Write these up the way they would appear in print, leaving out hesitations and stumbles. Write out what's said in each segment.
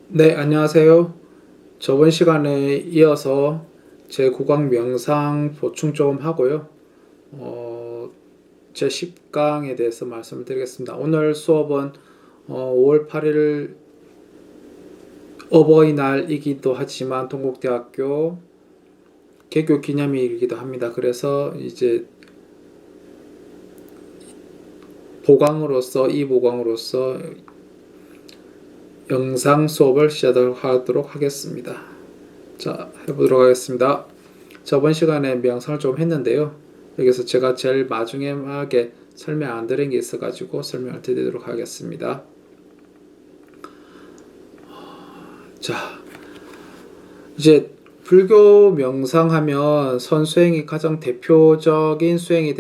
네, 안녕하세요. 저번 시간에 이어서 제 구강 명상 보충 조금 하고요. 제 10강에 대해서 말씀을 드리겠습니다. 오늘 수업은 5월 8일 어버이날이기도 하지만 동국대학교 개교 기념일이기도 합니다. 그래서 이제 이 보강으로서 영상 수업을 시작하도록 하겠습니다. 자, 해보도록 하겠습니다. 저번 시간에 명상을 좀 했는데요. 여기서 제가 제일 마지막에 설명 안 드린 게 있어가지고 설명을 드리도록 하겠습니다. 자, 이제 불교 명상하면 선수행이 가장 대표적인 수행이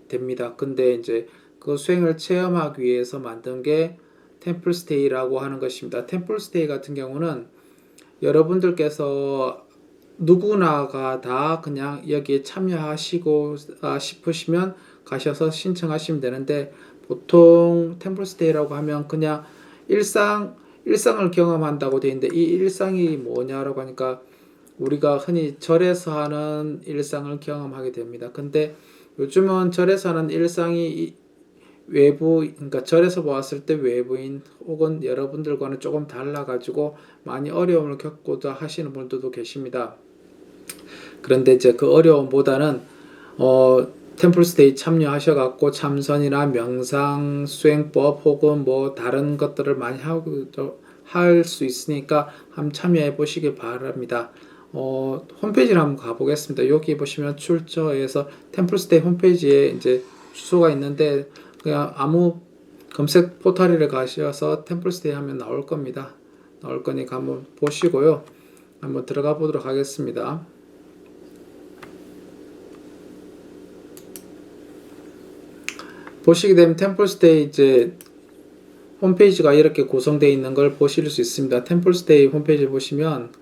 됩니다. 근데 이제 그 수행을 체험하기 위해서 만든 게 템플스테이라고 하는 것입니다. 템플스테이 같은 경우는 여러분들께서 누구나가 다 그냥 여기에 참여하시고 싶으시면 가셔서 신청하시면 되는데, 보통 템플스테이라고 하면 그냥 일상을 경험한다고 되어 있는데, 이 일상이 뭐냐라고 하니까 우리가 흔히 절에서 하는 일상을 경험하게 됩니다. 근데 요즘은 절에서 하는 일상이 그러니까 절에서 보았을 때 외부인 혹은 여러분들과는 조금 달라가지고 많이 어려움을 겪고도 하시는 분들도 계십니다. 그런데 이제 그 어려움보다는 템플스테이 참여하셔갖고 참선이나 명상 수행법 혹은 뭐 다른 것들을 많이 하고 할 수 있으니까 한번 참여해 보시기 바랍니다. 홈페이지를 한번 가보겠습니다. 여기 보시면 출처에서 템플스테이 홈페이지에 이제 주소가 있는데, 그냥 아무 검색 포털에 가셔서 템플스테이 하면 나올 겁니다. 나올 거니까 한번 보시고요. 한번 들어가 보도록 하겠습니다. 보시게 되면 템플스테이 이제 홈페이지가 이렇게 구성되어 있는 걸 보실 수 있습니다. 템플스테이 홈페이지 보시면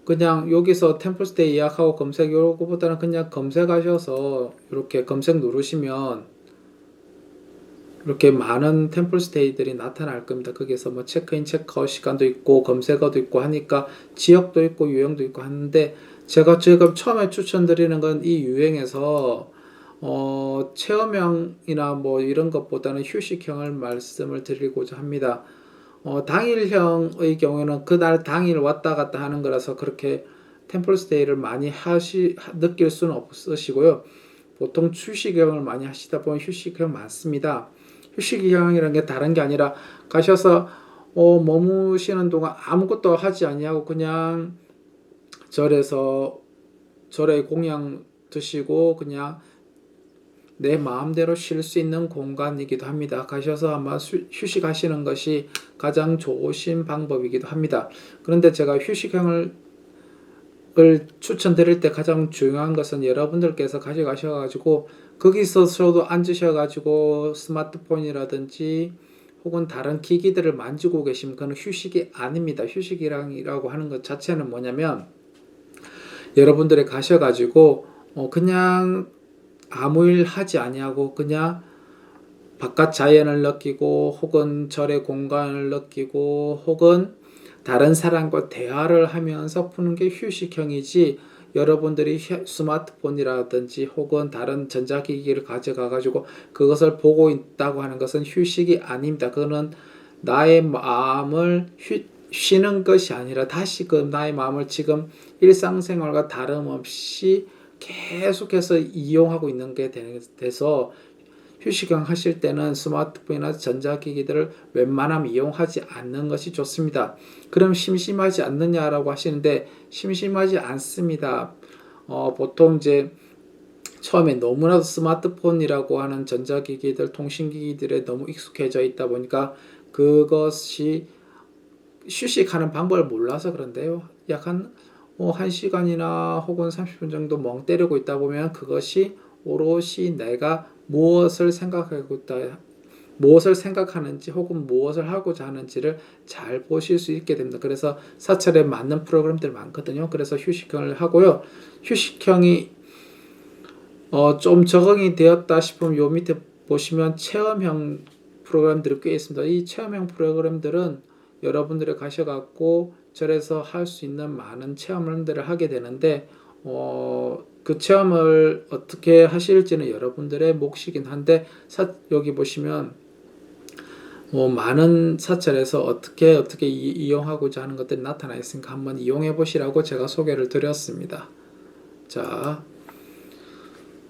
그냥 여기서 템플스테이 예약하고 검색, 요거보다는 그냥 검색하셔서 이렇게 검색 누르시면 이렇게 많은 템플스테이들이 나타날 겁니다. 거기서 뭐 체크인 체크아웃 시간도 있고 검색어도 있고 하니까 지역도 있고 유형도 있고 하는데, 제가 지금 처음에 추천드리는 건 이 유형에서 체험형이나 뭐 이런 것보다는 휴식형을 말씀을 드리고자 합니다. 당일형의 경우에는 그날 당일 왔다 갔다 하는 거라서 그렇게 템플스테이를 많이 느낄 수는 없으시고요. 보통 휴식형을 많이 하시다 보면 휴식형 많습니다. 휴식형이라는 게 다른 게 아니라 가셔서 머무시는 동안 아무것도 하지 아니하고 그냥 절에 공양 드시고 그냥 내 마음대로 쉴 수 있는 공간이기도 합니다. 가셔서 아마 휴식하시는 것이 가장 좋으신 방법이기도 합니다. 그런데 제가 휴식형을 추천드릴 때 가장 중요한 것은 여러분들께서 가져가셔가지고 거기서도 앉으셔가지고 스마트폰이라든지 혹은 다른 기기들을 만지고 계시면 그건 휴식이 아닙니다. 휴식이라고 하는 것 자체는 뭐냐면, 여러분들이 가셔가지고 그냥 아무 일 하지 아니하고 그냥 바깥 자연을 느끼고 혹은 절의 공간을 느끼고 혹은 다른 사람과 대화를 하면서 푸는 게 휴식형이지, 여러분들이 스마트폰이라든지 혹은 다른 전자기기를 가져가 가지고 그것을 보고 있다고 하는 것은 휴식이 아닙니다. 그거는 나의 마음을 쉬는 것이 아니라 다시 그 나의 마음을 지금 일상생활과 다름없이 계속해서 이용하고 있는 게 돼서, 휴식형 하실 때는 스마트폰이나 전자기기들을 웬만하면 이용하지 않는 것이 좋습니다. 그럼 심심하지 않느냐라고 하시는데, 심심하지 않습니다. 보통 이제 처음에 너무나도 스마트폰이라고 하는 전자기기들, 통신기기들에 너무 익숙해져 있다 보니까 그것이 휴식하는 방법을 몰라서 그런데요. 약 한 1시간이나 혹은 30분 정도 멍 때리고 있다 보면 그것이 오롯이 내가 무엇을 생각하고 있다, 무엇을 생각하는지 혹은 무엇을 하고자 하는지를 잘 보실 수 있게 됩니다. 그래서 사찰에 맞는 프로그램들 많거든요. 그래서 휴식형을 하고요. 휴식형이 좀 적응이 되었다 싶으면 요 밑에 보시면 체험형 프로그램들이 꽤 있습니다. 이 체험형 프로그램들은 여러분들이 가셔갖고 절에서 할 수 있는 많은 체험들을 하게 되는데 그 체험을 어떻게 하실지는 여러분들의 몫이긴 한데 여기 보시면 많은 사찰에서 어떻게 이용하고자 하는 것들이 나타나 있으니까 한번 이용해 보시라고 제가 소개를 드렸습니다. 자,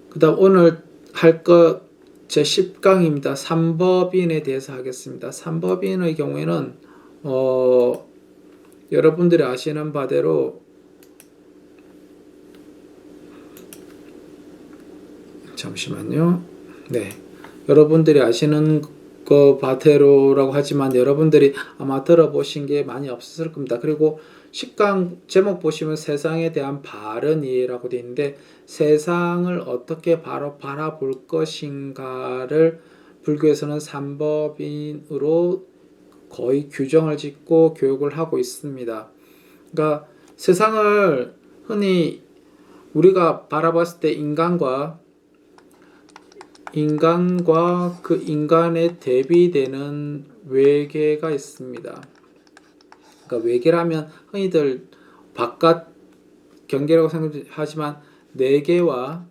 그 다음 오늘 할 것 제 10강입니다. 삼법인에 대해서 하겠습니다. 삼법인의 경우에는 여러분들이 아시는 바대로 잠시만요. 네, 여러분들이 아시는 그 바테로라고 하지만 여러분들이 아마 들어보신 게 많이 없을 겁니다. 그리고 10강 제목 보시면 세상에 대한 바른 이해라고 되어 있는데 세상을 어떻게 바라볼 것인가를 불교에서는 삼법인으로 거의 규정을 짓고 교육을 하고 있습니다. 그러니까 세상을 흔히 우리가 바라봤을 때 인간과 그 인간에 대비되는 외계가 있습니다. 그러니까 외계라면 흔히들 바깥 경계라고 생각하지만 내계와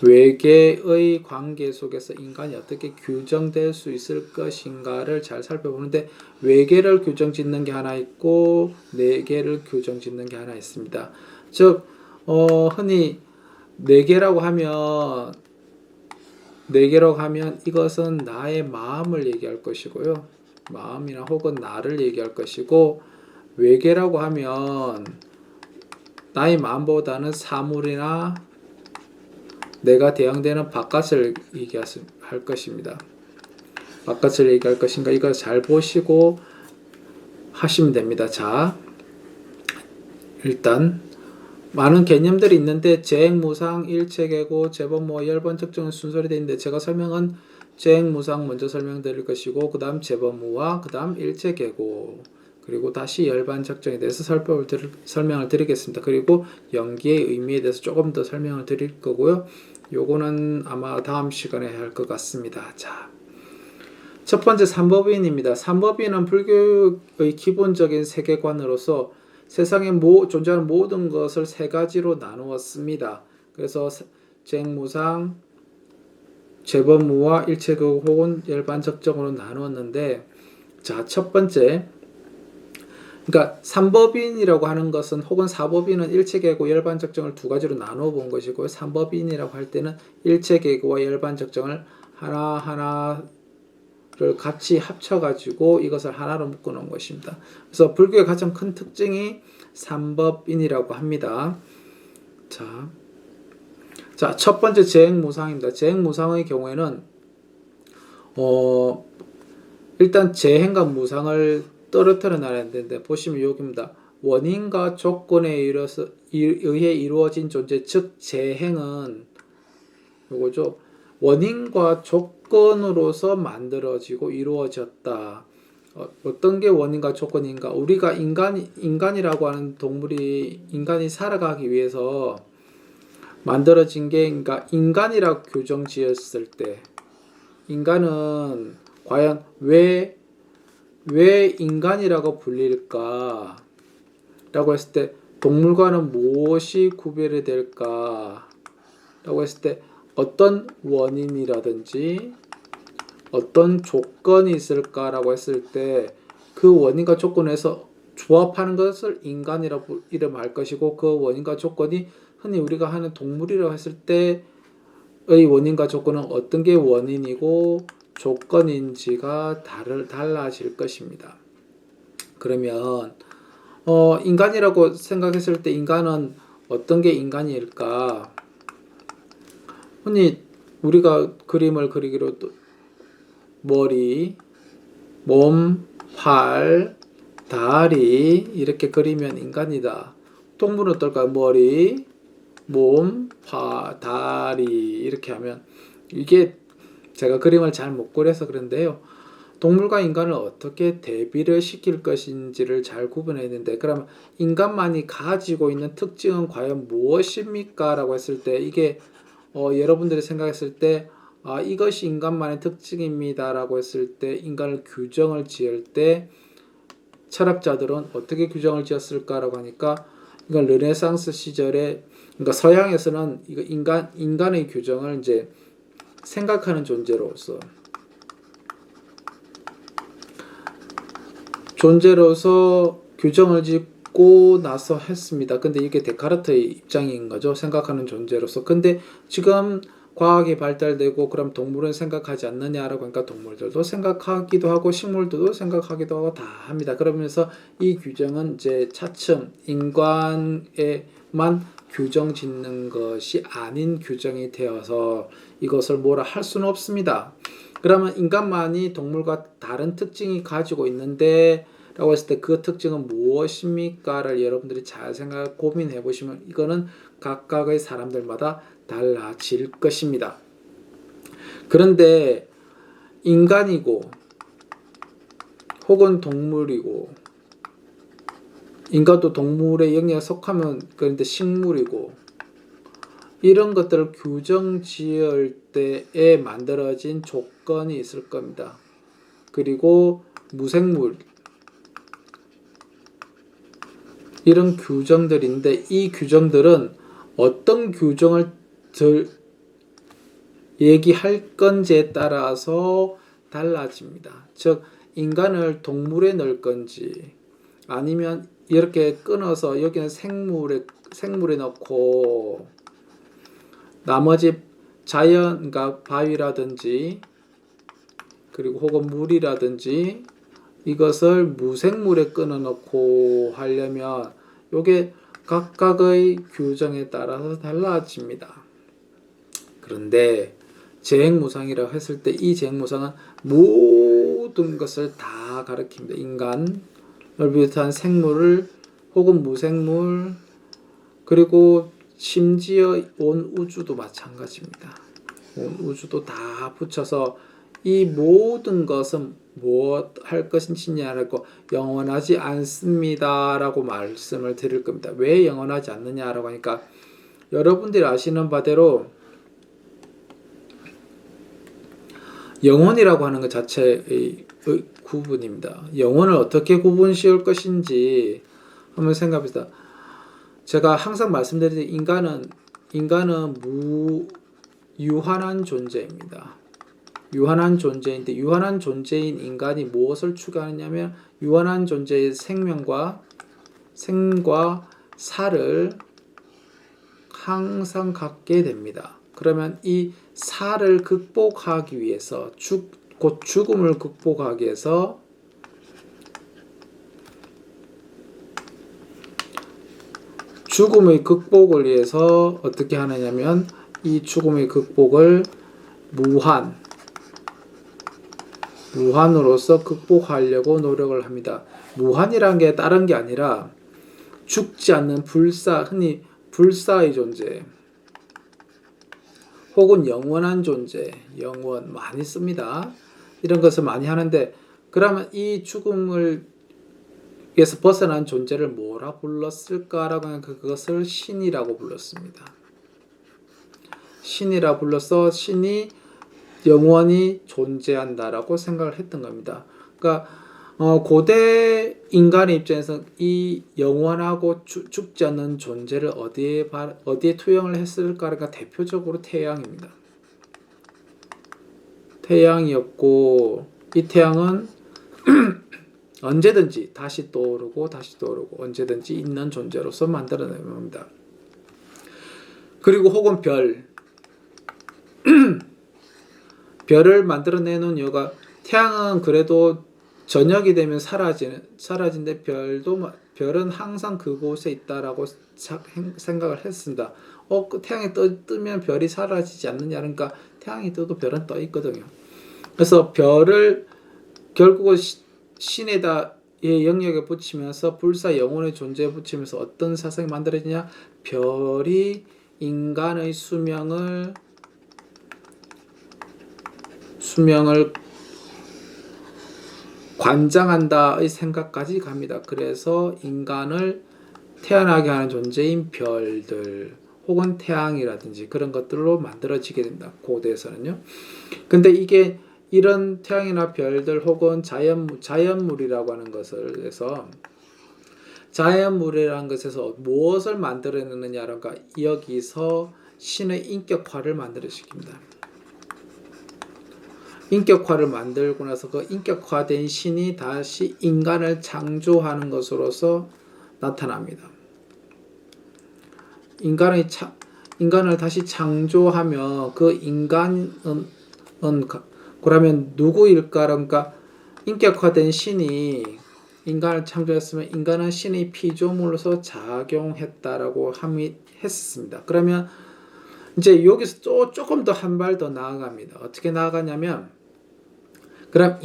외계의 관계 속에서 인간이 어떻게 규정될 수 있을 것인가를 잘 살펴보는데 외계를 규정 짓는 게 하나 있고 내계를 규정 짓는 게 하나 있습니다. 즉 흔히 내계라고 하면 이것은 나의 마음을 얘기할 것이고요. 마음이나 혹은 나를 얘기할 것이고 외계라고 하면 나의 마음보다는 사물이나 내가 대항되는 바깥을 얘기할 것입니다. 바깥을 얘기할 것인가 이걸 잘 보시고 하시면 됩니다. 자, 일단 많은 개념들이 있는데 재행무상, 일체계고, 재범무와 열반적정은 순서로 되어 있는데 제가 설명은 재행무상 먼저 설명드릴 것이고 그 다음 재범무와 그 다음 일체계고 그리고 다시 열반적정에 대해서 설명을 드리겠습니다. 그리고 연기의 의미에 대해서 조금 더 설명을 드릴 거고요. 요거는 아마 다음 시간에 할 것 같습니다. 자, 첫 번째 삼법인입니다. 삼법인은 불교의 기본적인 세계관으로서 세상에 존재하는 모든 것을 세 가지로 나누었습니다. 그래서 재행무상, 재범무와 일체계고 혹은 열반적정으로 나누었는데 자, 첫 번째 그러니까 삼법인이라고 하는 것은 혹은 사법인은 일체계고 열반적정을 두 가지로 나누어 본 것이고요. 삼법인이라고 할 때는 일체계고와 열반적정을 하나하나를 같이 합쳐가지고 이것을 하나로 묶어놓은 것입니다. 그래서 불교의 가장 큰 특징이 삼법인이라고 합니다. 자, 첫 번째 재행무상입니다. 재행무상의 경우에는 일단 재행과 무상을 떨어뜨려 놔야 되는데 보시면 여기입니다. 원인과 조건에 의해 이루어진 존재, 즉 재행은 요거죠. 원인과 조건으로서 만들어지고 이루어졌다. 어떤 게 원인과 조건인가? 우리가 인간이라고 하는 동물이 인간이 살아가기 위해서 만들어진 게 그러니까 인간이라고 규정 지었을 때 인간은 과연 왜 인간이라고 불릴까? 라고 했을 때 동물과는 무엇이 구별이 될까? 라고 했을 때 어떤 원인이라든지 어떤 조건이 있을까라고 했을 때 그 원인과 조건에서 조합하는 것을 인간이라고 이름할 것이고 그 원인과 조건이 흔히 우리가 하는 동물이라고 했을 때의 원인과 조건은 어떤 게 원인이고 조건인지가 달라질 것입니다. 그러면 인간이라고 생각했을 때 인간은 어떤 게 인간일까? 흔히 우리가 그림을 그리기로 머리, 몸, 팔, 다리 이렇게 그리면 인간이다. 동물은 어떨까요? 머리, 몸, 다리 이렇게 하면 이게 제가 그림을 잘 못 그려서 그런데요. 동물과 인간을 어떻게 대비를 시킬 것인지를 잘 구분해야 되는데 그러면 인간만이 가지고 있는 특징은 과연 무엇입니까? 라고 했을 때 이게 여러분들이 생각했을 때 이것이 인간만의 특징입니다라고 했을 때 인간을 규정을 지을 때 철학자들은 어떻게 규정을 지었을까라고 하니까 이건 르네상스 시절에 그러니까 서양에서는 이거 인간의 규정을 이제 생각하는 존재로서 규정을 짓고 나서 했습니다. 근데 이게 데카르트의 입장인 거죠. 생각하는 존재로서. 근데 지금 과학이 발달되고 그럼 동물은 생각하지 않느냐라고 하니까 동물들도 생각하기도 하고 식물들도 생각하기도 하고 다 합니다. 그러면서 이 규정은 이제 차츰 인간에만 규정 짓는 것이 아닌 규정이 되어서 이것을 뭐라 할 수는 없습니다. 그러면 인간만이 동물과 다른 특징이 가지고 있는데 라고 했을 때 그 특징은 무엇입니까?를 여러분들이 잘 고민해 보시면 이거는 각각의 사람들마다 달라질 것입니다. 그런데 인간이고 혹은 동물이고 인간도 동물의 영역에 속하면 그런데 식물이고 이런 것들을 규정 지을 때에 만들어진 조건이 있을 겁니다. 그리고 무생물 이런 규정들인데 이 규정들은 어떤 규정을 얘기할 건지에 따라서 달라집니다. 즉 인간을 동물에 넣을 건지 아니면 이렇게 끊어서 여기는 생물에 넣고 나머지 자연, 그러니까 바위라든지 그리고 혹은 물이라든지 이것을 무생물에 끊어 넣고 하려면 이게 각각의 규정에 따라서 달라집니다. 그런데 재행무상이라고 했을 때 이 재행무상은 모든 것을 다 가리킵니다. 인간을 비롯한 생물을 혹은 무생물 그리고 심지어 온 우주도 마찬가지입니다. 온 우주도 다 붙여서 이 모든 것은 무엇 할 것인지냐라고 영원하지 않습니다라고 말씀을 드릴 겁니다. 왜 영원하지 않느냐라고 하니까 여러분들이 아시는 바대로 영혼이라고 하는 것 자체의 구분입니다. 영혼을 어떻게 구분 지을 것인지 한번 생각해봅시다. 제가 항상 말씀드리는 인간은 유한한 존재입니다. 유한한 존재인데 유한한 존재인 인간이 무엇을 추구하느냐면 유한한 존재의 생과 살을 항상 갖게 됩니다. 그러면 이 살을 극복하기 위해서 곧 죽음을 극복하기 위해서 죽음의 극복을 위해서 어떻게 하느냐면 이 죽음의 극복을 무한으로서 극복하려고 노력을 합니다. 무한이라는 게 다른 게 아니라 죽지 않는 흔히 불사의 존재 혹은 영원한 존재, 영원 많이 씁니다. 이런 것을 많이 하는데 그러면 이 죽음을 위해서 벗어난 존재를 뭐라 불렀을까라고 하면 그것을 신이라고 불렀습니다. 신이라 불러서 신이 영원히 존재한다라고 생각을 했던 겁니다. 그러니까 고대 인간의 입장에서 이 영원하고 죽지 않는 존재를 어디에 투영을 했을까? 그러니까 대표적으로 태양입니다. 태양이었고 이 태양은 언제든지 다시 떠오르고 언제든지 있는 존재로서 만들어낸 겁니다. 그리고 혹은 별을 만들어내는 이유가 태양은 그래도 저녁이 되면 사라지는데 별은 항상 그곳에 있다라고 생각을 했습니다. 그 태양이 뜨면 별이 사라지지 않느냐 그러니까 태양이 떠도 별은 떠 있거든요. 그래서 별을 결국은 신에다의 영역에 붙이면서 불사 영혼의 존재에 붙이면서 어떤 사상이 만들어지냐 별이 인간의 수명을 관장한다의 생각까지 갑니다. 그래서 인간을 태어나게 하는 존재인 별들 혹은 태양이라든지 그런 것들로 만들어지게 된다. 고대에서는요. 근데 이게 이런 태양이나 별들 혹은 자연물이라고 하는 것을 해서 자연물이라는 것에서 무엇을 만들어내느냐라가 여기서 신의 인격화를 만들어시킵니다. 인격화를 만들고 나서 그 인격화된 신이 다시 인간을 창조하는 것으로서 나타납니다. 인간을 다시 창조하며 그 인간은 그러면 누구일까? 그러니까 인격화된 신이 인간을 창조했으면 인간은 신의 피조물로서 작용했다라고 했습니다. 그러면 이제 여기서 조금 더 한 발 더 나아갑니다. 어떻게 나아가냐면 그럼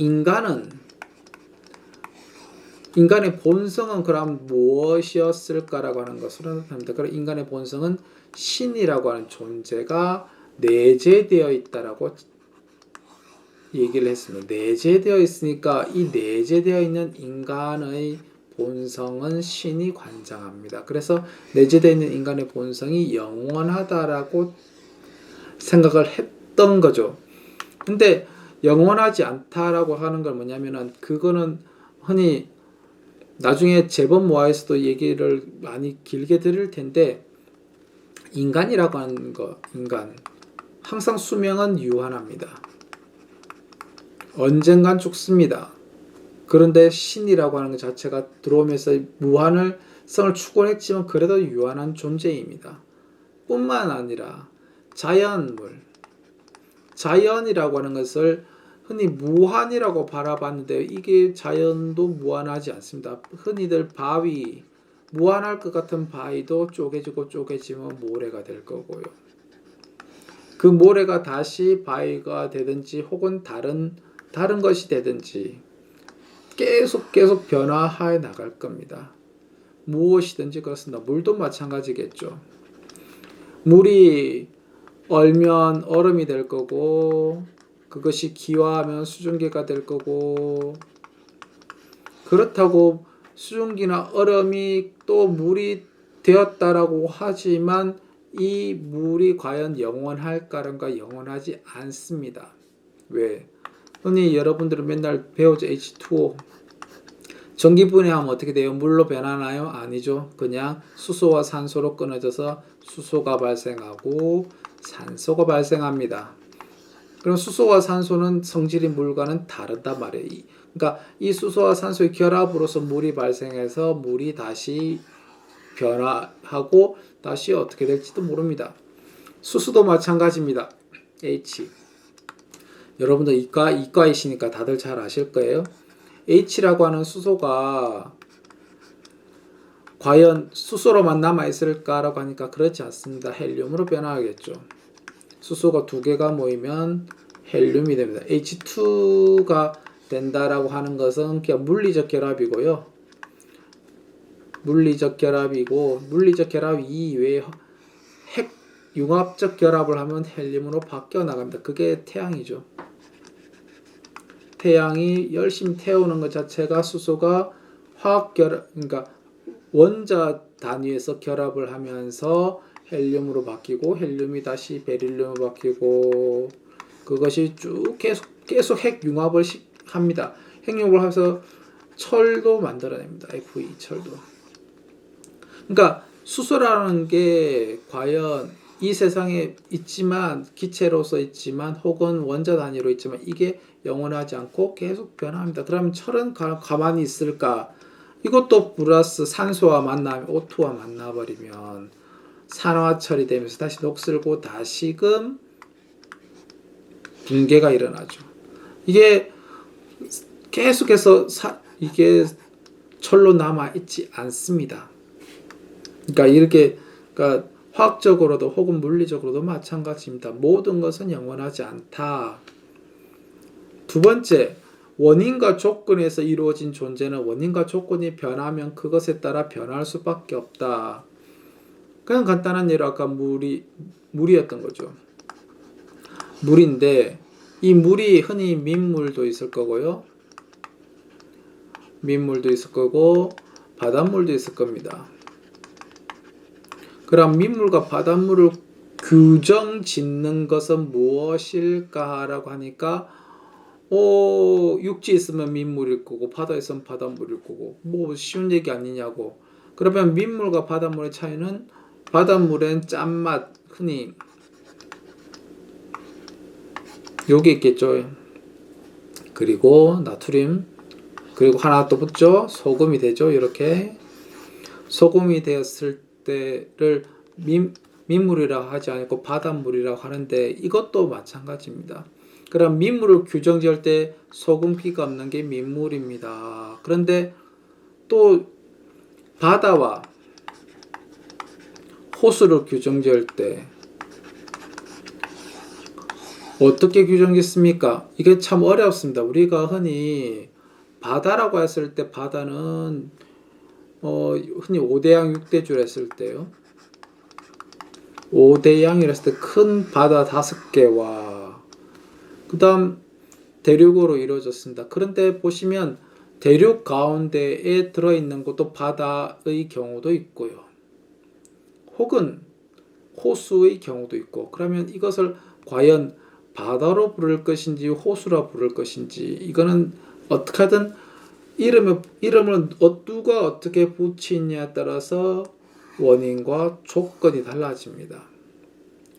인간의 본성은 그럼 무엇이었을까라고 하는 것으로 나타납니다. 그럼 인간의 본성은 신이라고 하는 존재가 내재되어 있다라고 얘기를 했습니다. 내재되어 있으니까 이 내재되어 있는 인간의 본성은 신이 관장합니다. 그래서 내재되어 있는 인간의 본성이 영원하다라고 생각을 했던 거죠. 근데 영원하지 않다라고 하는 건 뭐냐면은 그거는 흔히 나중에 제법 모아에서도 얘기를 많이 길게 드릴 텐데 인간이라고 하는 거, 항상 수명은 유한합니다. 언젠간 죽습니다. 그런데 신이라고 하는 것 자체가 들어오면서 무한을 성을 추구했지만 그래도 유한한 존재입니다. 뿐만 아니라 자연이라고 하는 것을 흔히 무한이라고 바라봤는데 이게 자연도 무한하지 않습니다. 흔히들 바위, 무한할 것 같은 바위도 쪼개지면 모래가 될 거고요. 그 모래가 다시 바위가 되든지 혹은 다른 것이 되든지 계속 변화해 나갈 겁니다. 무엇이든지 그렇습니다. 물도 마찬가지겠죠. 물이 얼면 얼음이 될 거고 그것이 기화하면 수증기가 될 거고 그렇다고 수증기나 얼음이 또 물이 되었다라고 하지만 이 물이 과연 영원할까는가 영원하지 않습니다. 왜? 흔히 여러분들은 맨날 배우죠. H2O. 전기 분해하면 어떻게 돼요? 물로 변하나요? 아니죠. 그냥 수소와 산소로 끊어져서 수소가 발생하고 산소가 발생합니다. 그럼 수소와 산소는 성질이 물과는 다르단 말이에요. 그러니까 이 수소와 산소의 결합으로서 물이 발생해서 물이 다시 변화하고 다시 어떻게 될지도 모릅니다. 수소도 마찬가지입니다. H. 여러분들 이과이시니까 다들 잘 아실 거예요. H라고 하는 수소가 과연 수소로만 남아있을까라고 하니까 그렇지 않습니다. 헬륨으로 변화하겠죠. 수소가 두 개가 모이면 헬륨이 됩니다. H2가 된다라고 하는 것은 그냥 물리적 결합이고요. 물리적 결합 이외에 핵 융합적 결합을 하면 헬륨으로 바뀌어 나갑니다. 그게 태양이죠. 태양이 열심히 태우는 것 자체가 수소가 화학 결합, 그러니까 원자 단위에서 결합을 하면서 헬륨으로 바뀌고 헬륨이 다시 베릴륨으로 바뀌고 그것이 쭉 계속 핵 융합을 합니다. 핵 융합을 해서 철도 만들어냅니다. Fe 철도. 그러니까 수소라는 게 과연 이 세상에 있지만 기체로서 있지만 혹은 원자 단위로 있지만 이게 영원하지 않고 계속 변합니다. 그러면 철은 가만히 있을까? 이것도 플러스 산소와 만나면 O2와 만나버리면 산화철이 되면서 다시 녹슬고 다시금 붕괴가 일어나죠. 이게 계속해서 이게 철로 남아 있지 않습니다. 그러니까 화학적으로도 혹은 물리적으로도 마찬가지입니다. 모든 것은 영원하지 않다. 두 번째, 원인과 조건에서 이루어진 존재는 원인과 조건이 변하면 그것에 따라 변할 수밖에 없다. 그냥 간단한 예로 아까 물이었던 거죠. 물인데 이 물이 흔히 민물도 있을 거고요. 민물도 있을 거고 바닷물도 있을 겁니다. 그럼 민물과 바닷물을 규정 짓는 것은 무엇일까라고 하니까 육지에 있으면 민물일 거고 바다에 있으면 바닷물일 거고 뭐 쉬운 얘기 아니냐고. 그러면 민물과 바닷물의 차이는 바닷물엔 짠맛 흔히 여기 있겠죠. 그리고 나트륨 그리고 하나 또 붙죠. 소금이 되죠. 이렇게 소금이 되었을 때를 민물이라고 하지 않고 바닷물이라고 하는데 이것도 마찬가지입니다. 그럼 민물을 규정 지을 때 소금기가 없는 게 민물입니다. 그런데 또 바다와 호수를 규정 지을 때 어떻게 규정짓습니까? 이게 참 어렵습니다. 우리가 흔히 바다라고 했을 때 바다는 흔히 5대양 6대줄 했을 때요. 5대양이라 했을 때 큰 바다 5개와 그 다음 대륙으로 이루어졌습니다. 그런데 보시면 대륙 가운데에 들어있는 것도 바다의 경우도 있고요. 혹은 호수의 경우도 있고 그러면 이것을 과연 바다로 부를 것인지 호수라 부를 것인지 이거는 어떻게든 이름을 누가 어떻게 붙이냐에 따라서 원인과 조건이 달라집니다.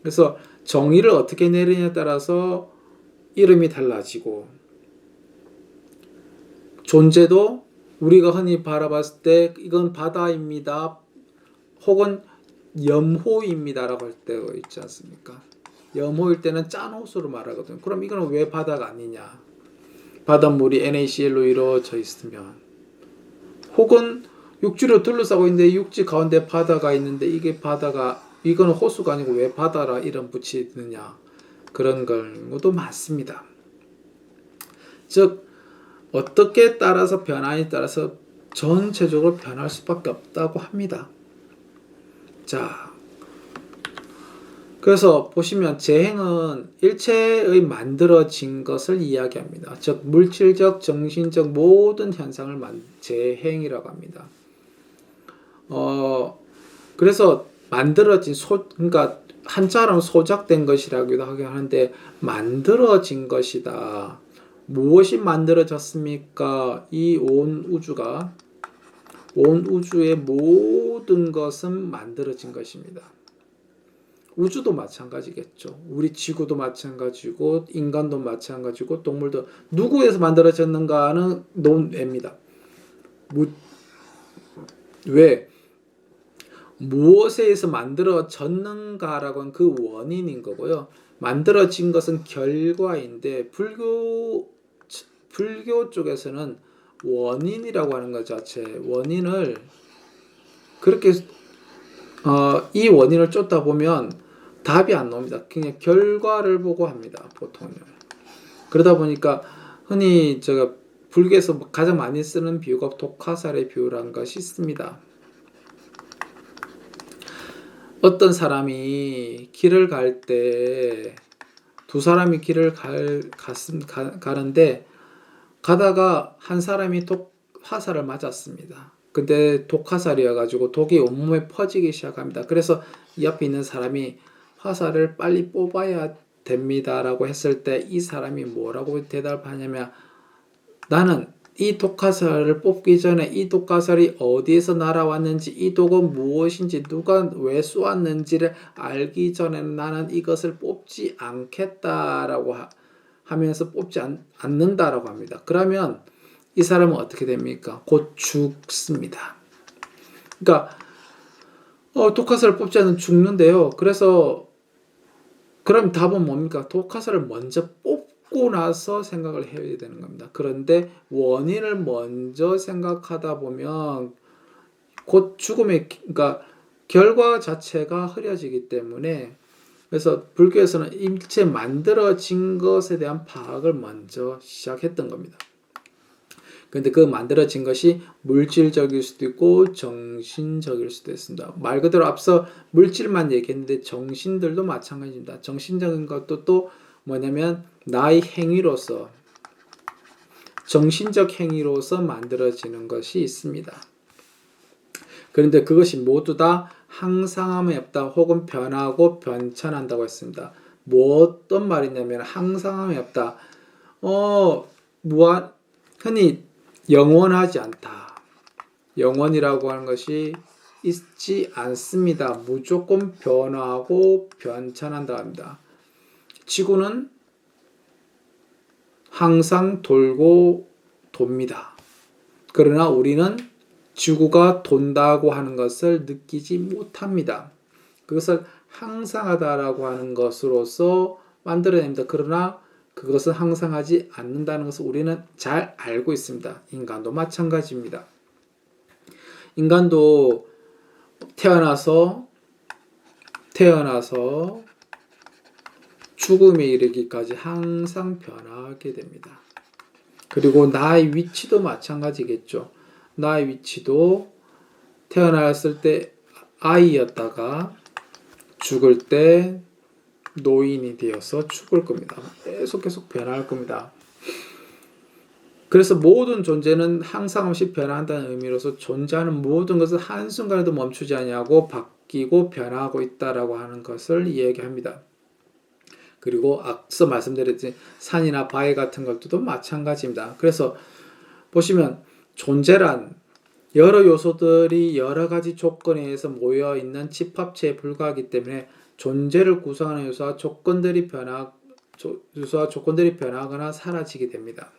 그래서 정의를 어떻게 내리냐에 따라서 이름이 달라지고 존재도 우리가 흔히 바라봤을 때 이건 바다입니다. 혹은 염호입니다라고 할 때가 있지 않습니까? 염호일 때는 짠 호수로 말하거든요. 그럼 이거는 왜 바다가 아니냐? 바닷물이 NaCl로 이루어져 있으면 혹은 육지로 둘러싸고 있는데 육지 가운데 바다가 있는데 이거는 호수가 아니고 왜 바다라 이름 붙이느냐? 그런 경우도 많습니다. 즉 어떻게 따라서 변화에 따라서 전체적으로 변할 수밖에 없다고 합니다. 자, 그래서 보시면 재행은 일체의 만들어진 것을 이야기합니다. 즉 물질적, 정신적 모든 현상을 재행이라고 합니다. 그래서 만들어진 그러니까 한자로 소작된 것이라고도 하는데 만들어진 것이다. 무엇이 만들어졌습니까? 이 온 우주의 모든 것은 만들어진 것입니다. 우주도 마찬가지겠죠. 우리 지구도 마찬가지고 인간도 마찬가지고 동물도 누구에서 만들어졌는가는 논외입니다. 왜? 무엇에 의해서 만들어졌는가라고 하는 그 원인인 거고요. 만들어진 것은 결과인데 불교 쪽에서는 원인이라고 하는 것 자체 원인을 그렇게 이 원인을 쫓다 보면 답이 안 나옵니다. 그냥 결과를 보고 합니다. 보통은. 그러다 보니까 흔히 제가 불교에서 가장 많이 쓰는 비유가 독화살의 비유라는 것이 있습니다. 어떤 사람이 길을 갈 때 두 사람이 길을 가는데 가다가 한 사람이 화살을 맞았습니다. 근데 독화살이어가지고 독이 온몸에 퍼지기 시작합니다. 그래서 옆에 있는 사람이 화살을 빨리 뽑아야 됩니다라고 했을 때 이 사람이 뭐라고 대답하냐면 나는 이 독화살을 뽑기 전에 이 독화살이 어디에서 날아왔는지 이 독은 무엇인지 누가 왜 쏘았는지를 알기 전에 나는 이것을 뽑지 않겠다라고 하면서 뽑지 않는다라고 합니다. 그러면 이 사람은 어떻게 됩니까? 곧 죽습니다. 그러니까 독화살을 뽑지 않으면 죽는데요. 그래서 그럼 답은 뭡니까? 독화살을 먼저 뽑고 나서 생각을 해야 되는 겁니다. 그런데 원인을 먼저 생각하다 보면 곧 그러니까 결과 자체가 흐려지기 때문에 그래서 불교에서는 일체 만들어진 것에 대한 파악을 먼저 시작했던 겁니다. 근데 그 만들어진 것이 물질적일 수도 있고 정신적일 수도 있습니다. 말 그대로 앞서 물질만 얘기했는데 정신들도 마찬가지입니다. 정신적인 것도 또 뭐냐면 나의 행위로서 정신적 행위로서 만들어지는 것이 있습니다. 그런데 그것이 모두 다 항상함이 없다 혹은 변하고 변천한다고 했습니다. 뭐 어떤 말이냐면 항상함이 없다. 무한 흔히 영원하지 않다. 영원이라고 하는 것이 있지 않습니다. 무조건 변화하고 변천한다 합니다. 지구는 항상 돌고 돕니다. 그러나 우리는 지구가 돈다고 하는 것을 느끼지 못합니다. 그것을 항상하다라고 하는 것으로서 만들어냅니다. 그러나 그것은 항상하지 않는다는 것을 우리는 잘 알고 있습니다. 인간도 마찬가지입니다. 인간도 태어나서 죽음에 이르기까지 항상 변화하게 됩니다. 그리고 나의 위치도 마찬가지겠죠. 나의 위치도 태어났을 때 아이였다가 죽을 때 노인이 되어서 죽을 겁니다. 계속 변할 겁니다. 그래서 모든 존재는 항상 없이 변한다는 의미로서 존재하는 모든 것은 한순간에도 멈추지 아니하고 바뀌고 변화하고 있다라고 하는 것을 이야기합니다. 그리고 앞서 말씀드렸듯이 산이나 바위 같은 것들도 마찬가지입니다. 그래서 보시면 존재란 여러 요소들이 여러 가지 조건에 의해서 모여 있는 집합체에 불과하기 때문에 존재를 구성하는 요소와 조건들이 변하거나 사라지게 됩니다.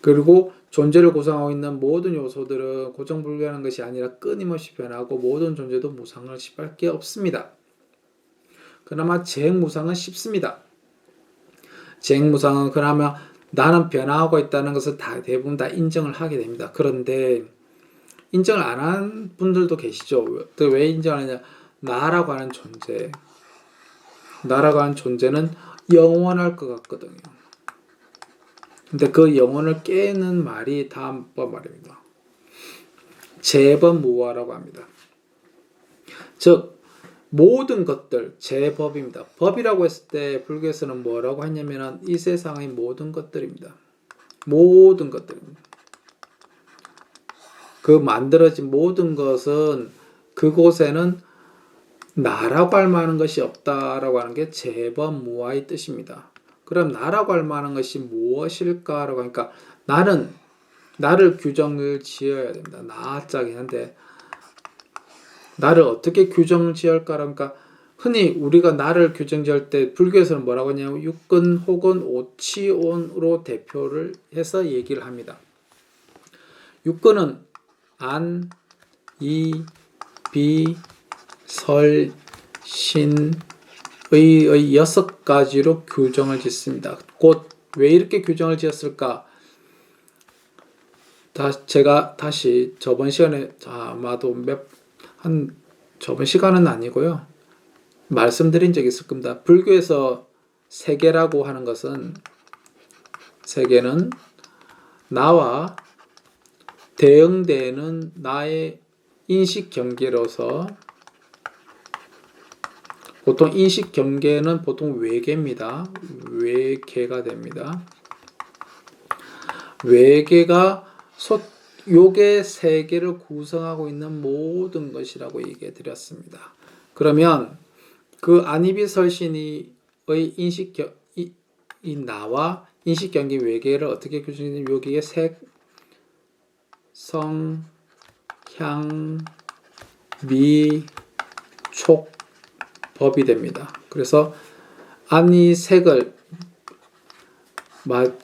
그리고 존재를 구성하고 있는 모든 요소들은 고정불변한 것이 아니라 끊임없이 변하고 모든 존재도 무상할 수밖에 없습니다. 그나마 재행무상은 쉽습니다. 재행무상은 그나마 나는 변화하고 있다는 것을 대부분 다 인정을 하게 됩니다. 그런데 인정을 안 한 분들도 계시죠. 왜 인정하느냐? 나라고 하는 존재는 영원할 것 같거든요. 근데 그 영혼을 깨는 말이 다음번 말입니다. 재법무화라고 합니다. 즉 모든 것들 재법입니다. 법이라고 했을 때 불교에서는 뭐라고 하냐면 이 세상의 모든 것들입니다. 모든 것들입니다. 그 만들어진 모든 것은 그곳에는 나라고 할 만한 것이 없다라고 하는 게 재법무화의 뜻입니다. 그럼 나라고 할 만한 것이 무엇일까라고 하니까 나를 규정을 지어야 됩니다. 나짝이 한데 나를 어떻게 규정 지을까? 그러니까 흔히 우리가 나를 규정 지을 때 불교에서는 뭐라고 하냐면 육근 혹은 오치온으로 대표를 해서 얘기를 합니다. 육근은 안, 이, 비, 설, 신, 의 6가지로 규정을 짓습니다. 곧 왜 이렇게 규정을 지었을까? 제가 다시 저번 시간에 아마도 저번 시간은 아니고요. 말씀드린 적이 있을 겁니다. 불교에서 세계라고 하는 것은 세계는 나와 대응되는 나의 인식 경계로서 보통 인식 경계는 보통 외계입니다. 외계가 됩니다. 외계가 요게 세계를 구성하고 있는 모든 것이라고 얘기해 드렸습니다. 그러면 그 안이비설신의 나와 인식 경계 외계를 어떻게 규정하냐면 여기에 색, 성, 향, 미, 촉, 법이 됩니다. 그래서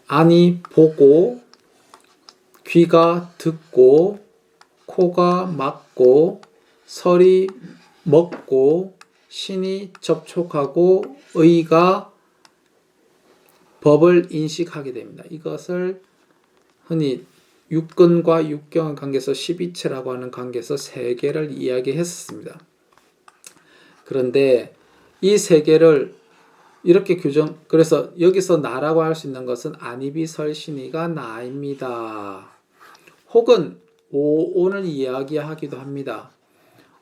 안이 보고 귀가 듣고 코가 맡고 설이 먹고 신이 접촉하고 의가 법을 인식하게 됩니다. 이것을 흔히 육근과 육경의 관계에서 12체라고 하는 관계에서 세계를 이야기했습니다. 그런데 이 세계를 이렇게 그래서 여기서 나라고 할 수 있는 것은 안이비설신이가 나입니다. 혹은 오온을 이야기하기도 합니다.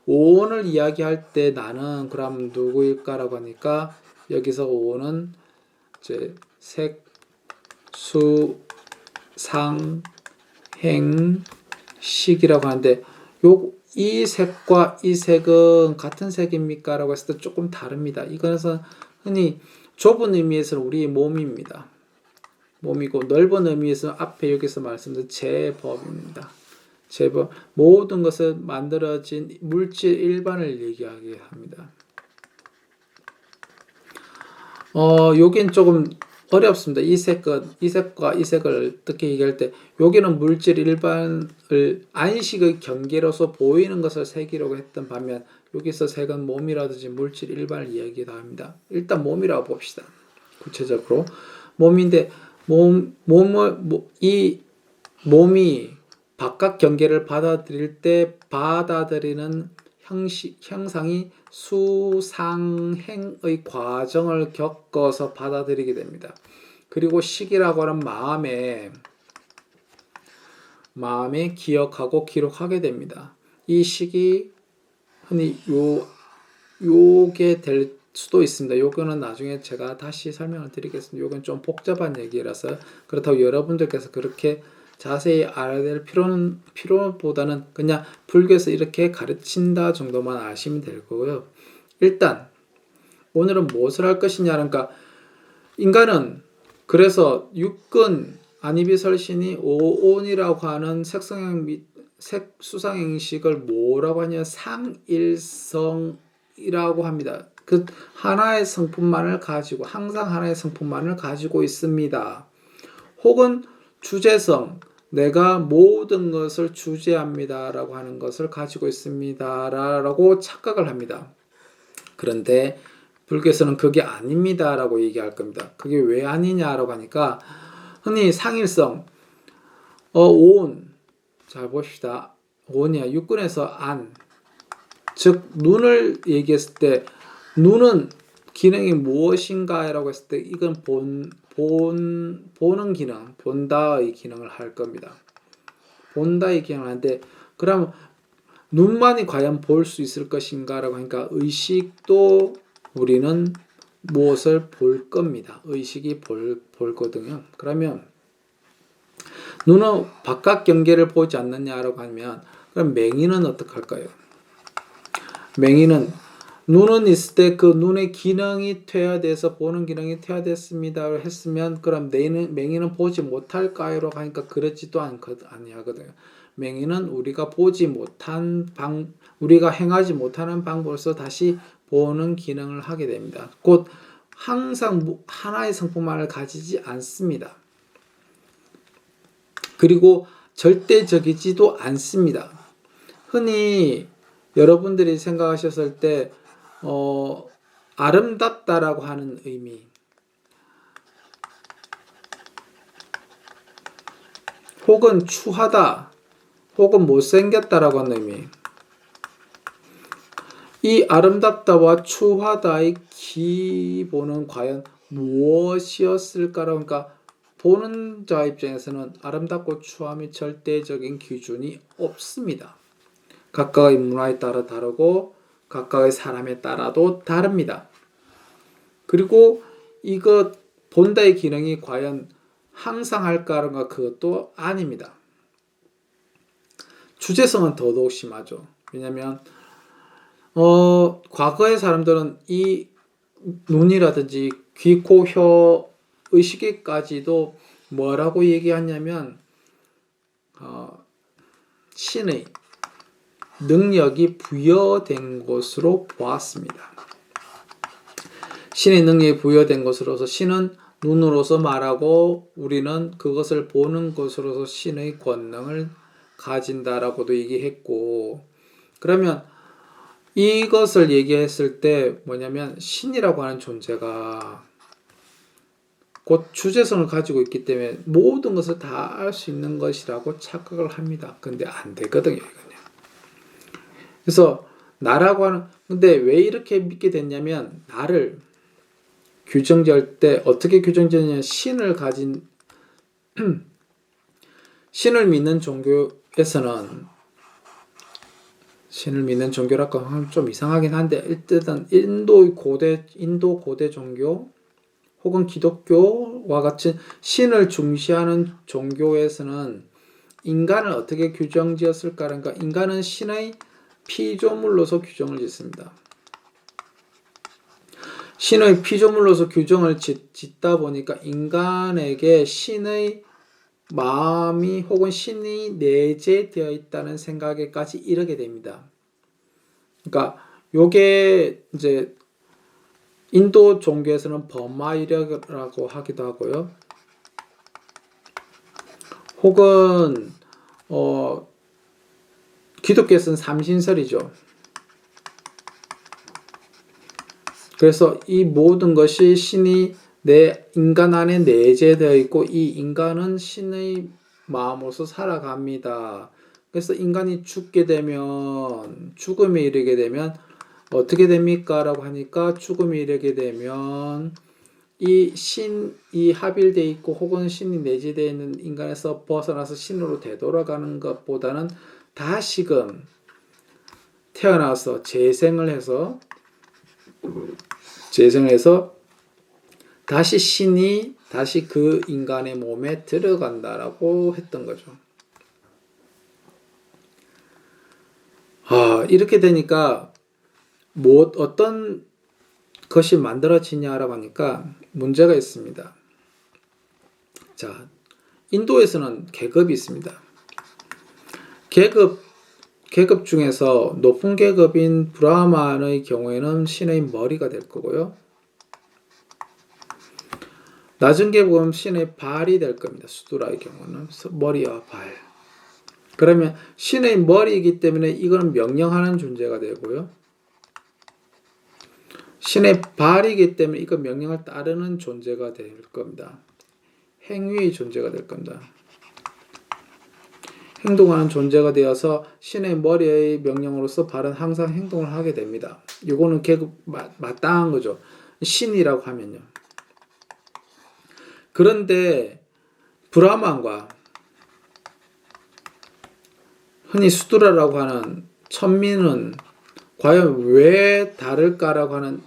오온을 이야기할 때 나는 그럼 누구일까라고 하니까 여기서 오온은 이제 색, 수, 상, 행, 식이라고 하는데 이 색과 이 색은 같은 색입니까? 라고 했을 때 조금 다릅니다. 이것은 흔히 좁은 의미에서는 우리의 몸입니다. 몸이고 넓은 의미에서는 앞에 여기서 말씀드린 제법입니다. 제법, 모든 것을 만들어진 물질 일반을 얘기하게 합니다. 여긴 조금 어렵습니다. 이 색과 이 색을 어떻게 얘기할 때, 여기는 물질 일반을 안식의 경계로서 보이는 것을 색이라고 했던 반면, 여기서 색은 몸이라든지 물질 일반을 이야기도 합니다. 일단 몸이라고 봅시다. 구체적으로. 몸인데, 이 몸이 바깥 경계를 받아들일 때 받아들이는 형상이 수상행의 과정을 겪어서 받아들이게 됩니다. 그리고 식이라고 하는 마음에 기억하고 기록하게 됩니다. 이 식이 흔히 요게 될 수도 있습니다. 요거는 나중에 제가 다시 설명을 드리겠습니다. 요건 좀 복잡한 얘기라서, 그렇다고 여러분들께서 그렇게 자세히 알아야 될 필요보다는 그냥 불교에서 이렇게 가르친다 정도만 아시면 될 거고요. 일단 오늘은 무엇을 할 것이냐, 그러니까 인간은 그래서 육근 안이비설신이 오온이라고 하는 수상행식을 뭐라고 하냐, 상일성이라고 합니다. 그 하나의 성품만을 가지고, 항상 하나의 성품만을 가지고 있습니다. 혹은 주제성, 내가 모든 것을 주제합니다 라고 하는 것을 가지고 있습니다 라고 착각을 합니다. 그런데 불교에서는 그게 아닙니다 라고 얘기할 겁니다. 그게 왜 아니냐라고 하니까, 흔히 상일성, 온, 잘 봅시다. 온이야, 육근에서 안, 즉 눈을 얘기했을 때 눈은 기능이 무엇인가 라고 했을 때 이건 보는 기능, 본다의 기능을 할 겁니다. 본다의 기능을 하는데, 그럼 눈만이 과연 볼 수 있을 것인가 라고 하니까 의식도 우리는 무엇을 볼 겁니다. 의식이 볼거든요. 그러면 눈은 바깥 경계를 보지 않느냐라고 하면, 그럼 맹인은 어떻게 할까요? 맹인은 눈은 있을 때 그 눈의 기능이 퇴화돼서 보는 기능이 퇴화됐습니다 했으면, 그럼 맹인은 보지 못할까요? 하니까 그렇지도 아니하거든요. 맹인은 우리가 우리가 행하지 못하는 방법으로서 다시 보는 기능을 하게 됩니다. 곧 항상 하나의 성품만을 가지지 않습니다. 그리고 절대적이지도 않습니다. 흔히 여러분들이 생각하셨을 때 아름답다라고 하는 의미, 혹은 추하다, 혹은 못생겼다라고 하는 의미, 이 아름답다와 추하다의 기본은 과연 무엇이었을까라고 하니까, 보는 자 입장에서는 아름답고 추함이 절대적인 기준이 없습니다. 각각의 문화에 따라 다르고 각각의 사람에 따라도 다릅니다. 그리고 이것 본다의 기능이 과연 항상 할까가 그것도 아닙니다. 주제성은 더더욱 심하죠. 왜냐하면 과거의 사람들은 이 눈이라든지 귀, 코, 혀, 의식에까지도 뭐라고 얘기하냐면 신의 능력이 부여된 것으로 보았습니다. 신의 능력이 부여된 것으로서 신은 눈으로서 말하고 우리는 그것을 보는 것으로서 신의 권능을 가진다라고도 얘기했고, 그러면 이것을 얘기했을 때 뭐냐면 신이라고 하는 존재가 곧 주제성을 가지고 있기 때문에 모든 것을 다 알 수 있는 것이라고 착각을 합니다. 근데 안 되거든요, 이거는. 그래서 나라고 하는, 근데 왜 이렇게 믿게 됐냐면, 나를 규정지을 때 어떻게 규정지느냐, 신을 믿는 종교에서는, 신을 믿는 종교라고 하면 좀 이상하긴 한데, 일단 인도 고대 종교 혹은 기독교와 같이 신을 중시하는 종교에서는 인간을 어떻게 규정지었을까? 그러니까 인간은 신의 피조물로서 규정을 짓습니다. 신의 피조물로서 규정을 짓다 보니까 인간에게 신의 마음이 혹은 신이 내재되어 있다는 생각에까지 이르게 됩니다. 그러니까 요게 이제 인도 종교에서는 버마이력이라고 하기도 하고요. 혹은 기독교에서는 삼신설이죠. 그래서 이 모든 것이 신이 내 인간 안에 내재되어 있고 이 인간은 신의 마음으로서 살아갑니다. 그래서 인간이 죽음에 이르게 되면 어떻게 됩니까? 라고 하니까 죽음에 이르게 되면 이 합일되어 있고 혹은 신이 내재되어 있는 인간에서 벗어나서 신으로 되돌아가는 것보다는 다시금 태어나서 재생을 해서 다시 신이 다시 그 인간의 몸에 들어간다라고 했던 거죠. 이렇게 되니까 어떤 것이 만들어지냐라고 하니까 문제가 있습니다. 자, 인도에서는 계급이 있습니다. 계급 중에서 높은 계급인 브라హ만의 경우에는 신의 머리가 될 거고요. 낮은 계급은 신의 발이 될 겁니다. 수두라의 경우는 머리와 발. 그러면 신의 머리이기 때문에 이건 명령하는 존재가 되고요. 신의 발이기 때문에 이건 명령을 따르는 존재가 될 겁니다. 행위의 존재가 될 겁니다. 행동하는 존재가 되어서 신의 머리의 명령으로서 발은 항상 행동을 하게 됩니다. 이거는 계급 마땅한 거죠. 신이라고 하면요. 그런데 브라만과 흔히 수두라라고 하는 천민은 과연 왜 다를까라고 하는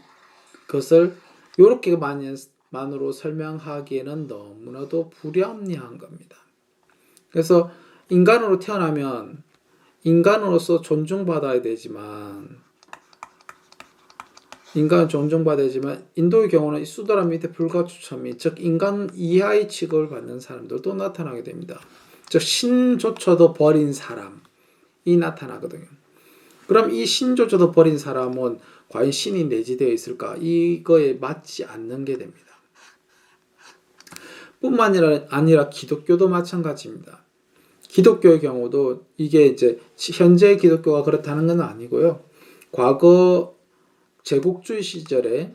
것을 이렇게만으로 설명하기에는 너무나도 불합리한 겁니다. 그래서 인간으로 태어나면 인간으로서 존중받아야 되지만 인도의 경우는 수도라 밑에 불가추천미 즉 인간 이하의 취급을 받는 사람들도 나타나게 됩니다. 즉 신조차도 버린 사람이 나타나거든요. 그럼 이 신조차도 버린 사람은 과연 신이 내재되어 있을까? 이거에 맞지 않는 게 됩니다. 뿐만 아니라 기독교도 마찬가지입니다. 기독교의 경우도 이게 이제 현재 기독교가 그렇다는 건 아니고요. 과거 제국주의 시절을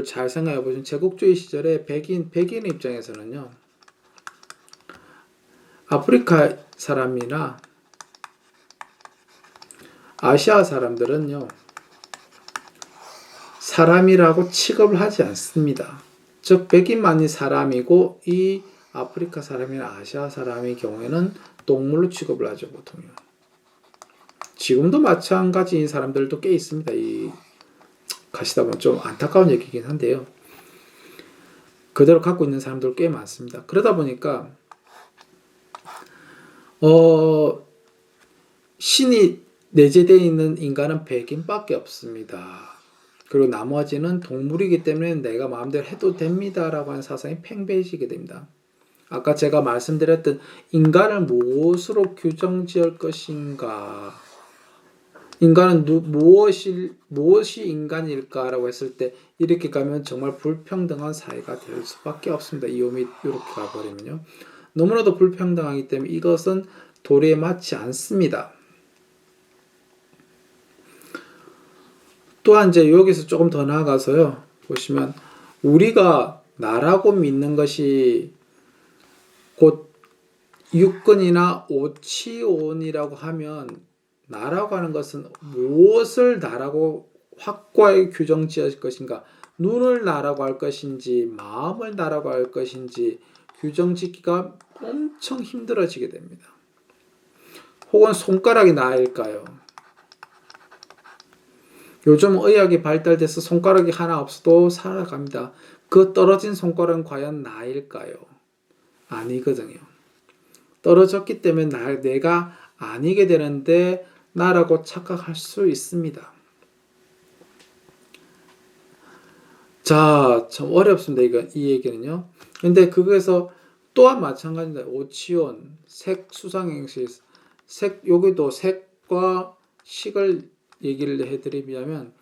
잘 생각해 보시면 제국주의 시절에 백인의 입장에서는요. 아프리카 사람이나 아시아 사람들은요. 사람이라고 취급을 하지 않습니다. 즉 백인만이 사람이고 이 아프리카 사람이나 아시아 사람의 경우에는 동물로 취급을 하죠. 보통요. 지금도 마찬가지인 사람들도 꽤 있습니다. 가시다 보면 좀 안타까운 얘기긴 한데요. 그대로 갖고 있는 사람들 꽤 많습니다. 그러다 보니까 신이 내재되어 있는 인간은 백인밖에 없습니다. 그리고 나머지는 동물이기 때문에 내가 마음대로 해도 됩니다라고 하는 사상이 팽배해지게 됩니다. 아까 제가 말씀드렸던 인간을 무엇으로 규정지을 것인가, 인간은 무엇이 인간일까라고 했을 때 이렇게 가면 정말 불평등한 사회가 될 수밖에 없습니다. 이놈이 이렇게 가버리면요. 너무나도 불평등하기 때문에 이것은 도리에 맞지 않습니다. 또한 이제 여기서 조금 더 나아가서요. 보시면 우리가 나라고 믿는 것이 곧 육근이나 오치온이라고 하면 나라고 하는 것은 무엇을 나라고 확고하게 규정 지을 것인가, 눈을 나라고 할 것인지 마음을 나라고 할 것인지 규정 짓기가 엄청 힘들어지게 됩니다. 혹은 손가락이 나일까요? 요즘 의학이 발달돼서 손가락이 하나 없어도 살아갑니다. 그 떨어진 손가락은 과연 나일까요? 아니거든요. 떨어졌기 때문에 내가 아니게 되는데 나라고 착각할 수 있습니다. 자, 참 어렵습니다. 이 얘기는요. 근데 그거에서 또한 마찬가지입니다. 오치온, 색, 수상행시, 여기도 색과 식을 얘기를 해드리면,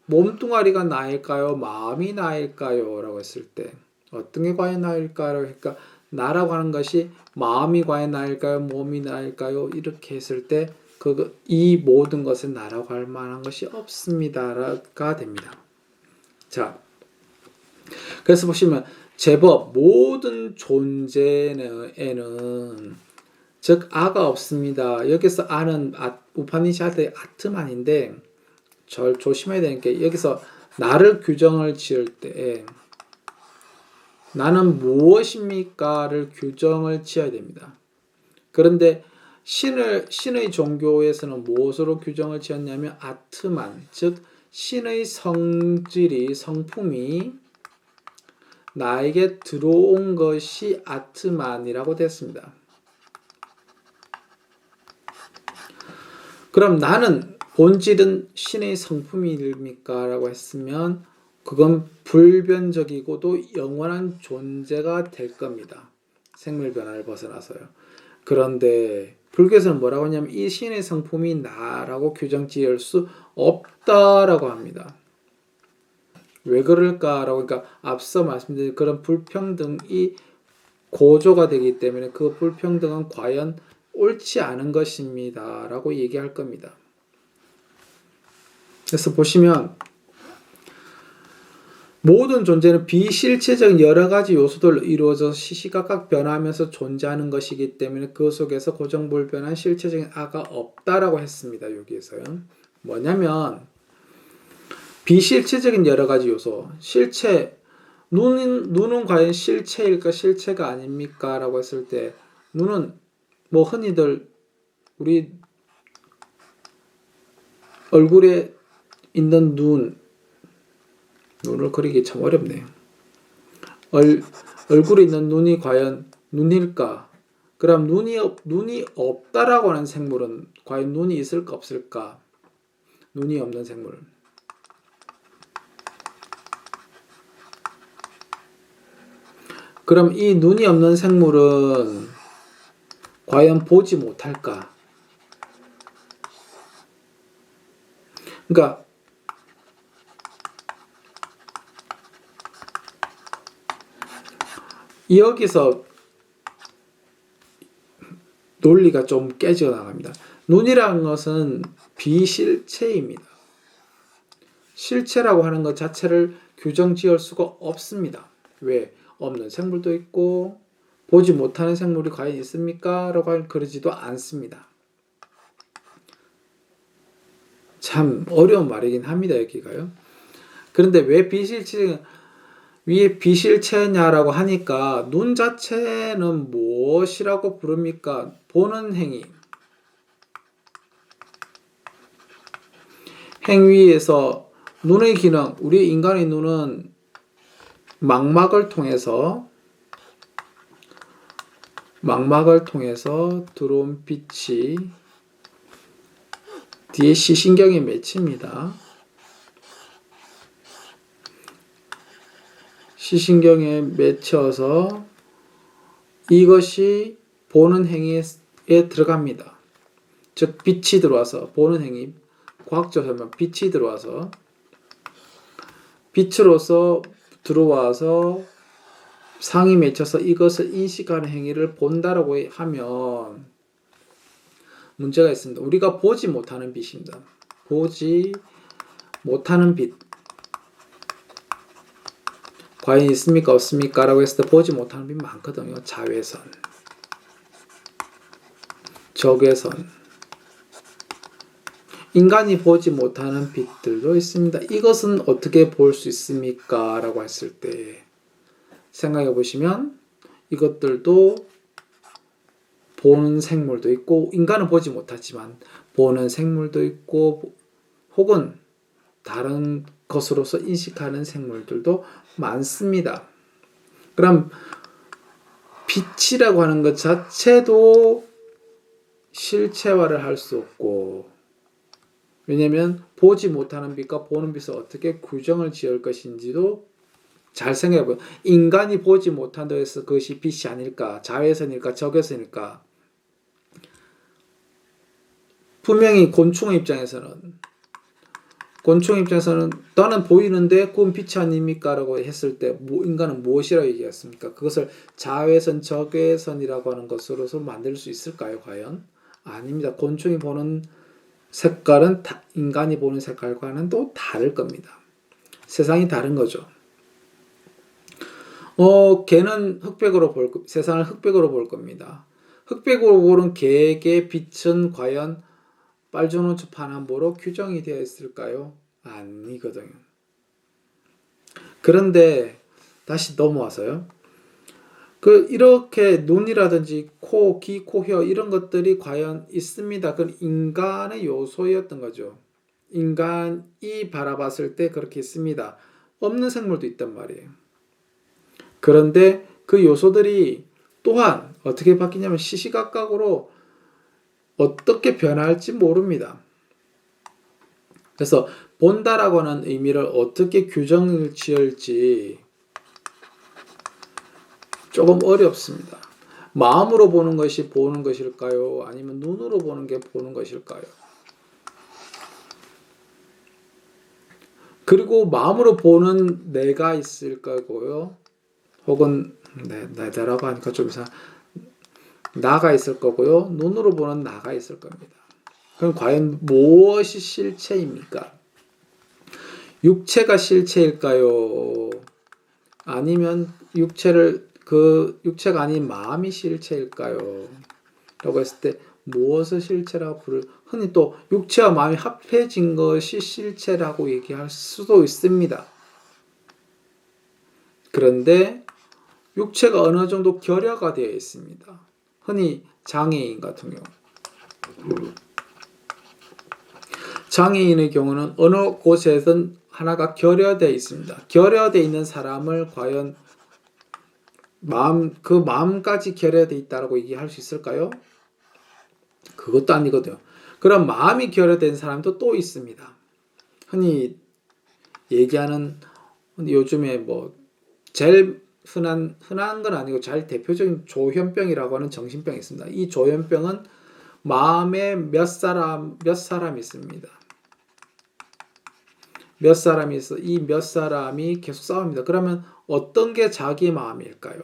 몸뚱아리가 나일까요? 마음이 나일까요? 라고 했을 때, 어떤 게 과연 나일까요? 그러니까, 나라고 하는 것이 마음이 과연 나일까요? 몸이 나일까요? 이렇게 했을 때, 이 모든 것은 나라고 할 만한 것이 없습니다가 됩니다. 자, 그래서 보시면 제법 모든 존재에는 즉 아가 없습니다. 여기서 아는 우파니샤드의 아트만인데 절 조심해야 되는 게 여기서 나를 규정을 지을 때 나는 무엇입니까를 규정을 지어야 됩니다. 그런데 신의 종교에서는 무엇으로 규정을 지었냐면 아트만, 즉 신의 성품이 나에게 들어온 것이 아트만이라고 됐습니다. 그럼 나는 본질은 신의 성품입니까? 라고 했으면 그건 불변적이고도 영원한 존재가 될 겁니다. 생물 변화를 벗어나서요. 그런데 불교에서는 뭐라고 하냐면 이 신의 성품이 나라고 규정 지을 수 없다라고 합니다. 왜 그럴까라고, 그러니까 앞서 말씀드린 그런 불평등이 고조가 되기 때문에 그 불평등은 과연 옳지 않은 것입니다 라고 얘기할 겁니다. 그래서 보시면 모든 존재는 비실체적인 여러 가지 요소들로 이루어져서 시시각각 변하면서 존재하는 것이기 때문에 그 속에서 고정불변한 실체적인 아가 없다라고 했습니다. 여기에서요. 뭐냐면 비실체적인 여러 가지 요소, 실체, 눈은 과연 실체일까 실체가 아닙니까? 라고 했을 때 눈은 뭐 흔히들 우리 얼굴에 있는 눈을 그리기 참 어렵네요. 얼굴에 있는 눈이 과연 눈일까? 그럼 눈이 없다라고 하는 생물은 과연 눈이 있을까 없을까? 눈이 없는 생물. 그럼 이 눈이 없는 생물은 과연 보지 못할까? 그러니까 여기서 논리가 좀 깨져 나갑니다. 눈이라는 것은 비실체입니다. 실체라고 하는 것 자체를 규정 지을 수가 없습니다. 왜? 없는 생물도 있고 보지 못하는 생물이 과연 있습니까? 라고 하면 그러지도 않습니다. 참 어려운 말이긴 합니다. 여기가요. 그런데 왜 위에 비실체냐라고 하니까 눈 자체는 무엇이라고 부릅니까? 보는 행위. 행위에서 눈의 기능, 우리 인간의 눈은 망막을 통해서 들어온 빛이 뒤에 시신경에 맺힙니다. 시신경에 맺혀서 이것이 보는 행위에 들어갑니다. 즉 빛이 들어와서 보는 행위, 과학적으로 하면 빛이 들어와서 빛으로서 들어와서 상이 맺혀서 이것을 인식하는 행위를 본다라고 하면 문제가 있습니다. 우리가 보지 못하는 빛입니다. 보지 못하는 빛. 과연 있습니까? 없습니까? 라고 했을 때 보지 못하는 빛 많거든요. 자외선, 적외선. 인간이 보지 못하는 빛들도 있습니다. 이것은 어떻게 볼 수 있습니까? 라고 했을 때 생각해 보시면 이것들도 보는 생물도 있고 인간은 보지 못하지만 보는 생물도 있고 혹은 다른 것으로서 인식하는 생물들도 많습니다. 그럼 빛이라고 하는 것 자체도 실체화를 할 수 없고, 왜냐면 보지 못하는 빛과 보는 빛을 어떻게 규정을 지을 것인지도 잘 생각해보요. 인간이 보지 못한다고 해서 그것이 빛이 아닐까, 자외선일까, 적외선일까. 분명히 곤충의 입장에서는 나는 보이는데 그건 빛이 아닙니까? 라고 했을 때 인간은 무엇이라고 얘기했습니까? 그것을 자외선, 적외선이라고 하는 것으로서 만들 수 있을까요? 과연? 아닙니다. 곤충이 보는 색깔은 인간이 보는 색깔과는 또 다를 겁니다. 세상이 다른 거죠. 개는 세상을 흑백으로 볼 겁니다. 흑백으로 보는 개의 빛은 과연 빨주노초 파남보로 규정이 되어 있을까요? 아니거든요. 그런데 다시 넘어와서요. 이렇게 눈이라든지 코, 귀, 코, 혀 이런 것들이 과연 있습니다. 그건 인간의 요소였던 거죠. 인간이 바라봤을 때 그렇게 있습니다. 없는 생물도 있단 말이에요. 그런데 그 요소들이 또한 어떻게 바뀌냐면 시시각각으로 어떻게 변할지 모릅니다. 그래서 본다라고 하는 의미를 어떻게 규정을 지을지 조금 어렵습니다. 마음으로 보는 것이 보는 것일까요? 아니면 눈으로 보는 게 보는 것일까요? 그리고 마음으로 보는 내가 있을 거고요. 혹은 내다라고 하니까 좀 이상 나가 있을 거고요. 눈으로 보는 나가 있을 겁니다. 그럼 과연 무엇이 실체입니까? 육체가 실체일까요? 아니면 육체가 아닌 마음이 실체일까요? 라고 했을 때 무엇을 실체라고 흔히 또 육체와 마음이 합해진 것이 실체라고 얘기할 수도 있습니다. 그런데 육체가 어느 정도 결여가 되어 있습니다. 흔히 장애인 같은 경우. 장애인의 경우는 어느 곳에든 하나가 결여되어 있습니다. 결여되어 있는 사람을 과연 그 마음까지 결여되어 있다고 얘기할 수 있을까요? 그것도 아니거든요. 그럼 마음이 결여된 사람도 또 있습니다. 흔히 얘기하는 요즘에 제일 흔한 건 아니고 잘 대표적인 조현병이라고 하는 정신병이 있습니다. 이 조현병은 마음에 몇 사람이 있습니다. 몇 사람이 있어. 이 몇 사람이 계속 싸웁니다. 그러면 어떤 게 자기 마음일까요?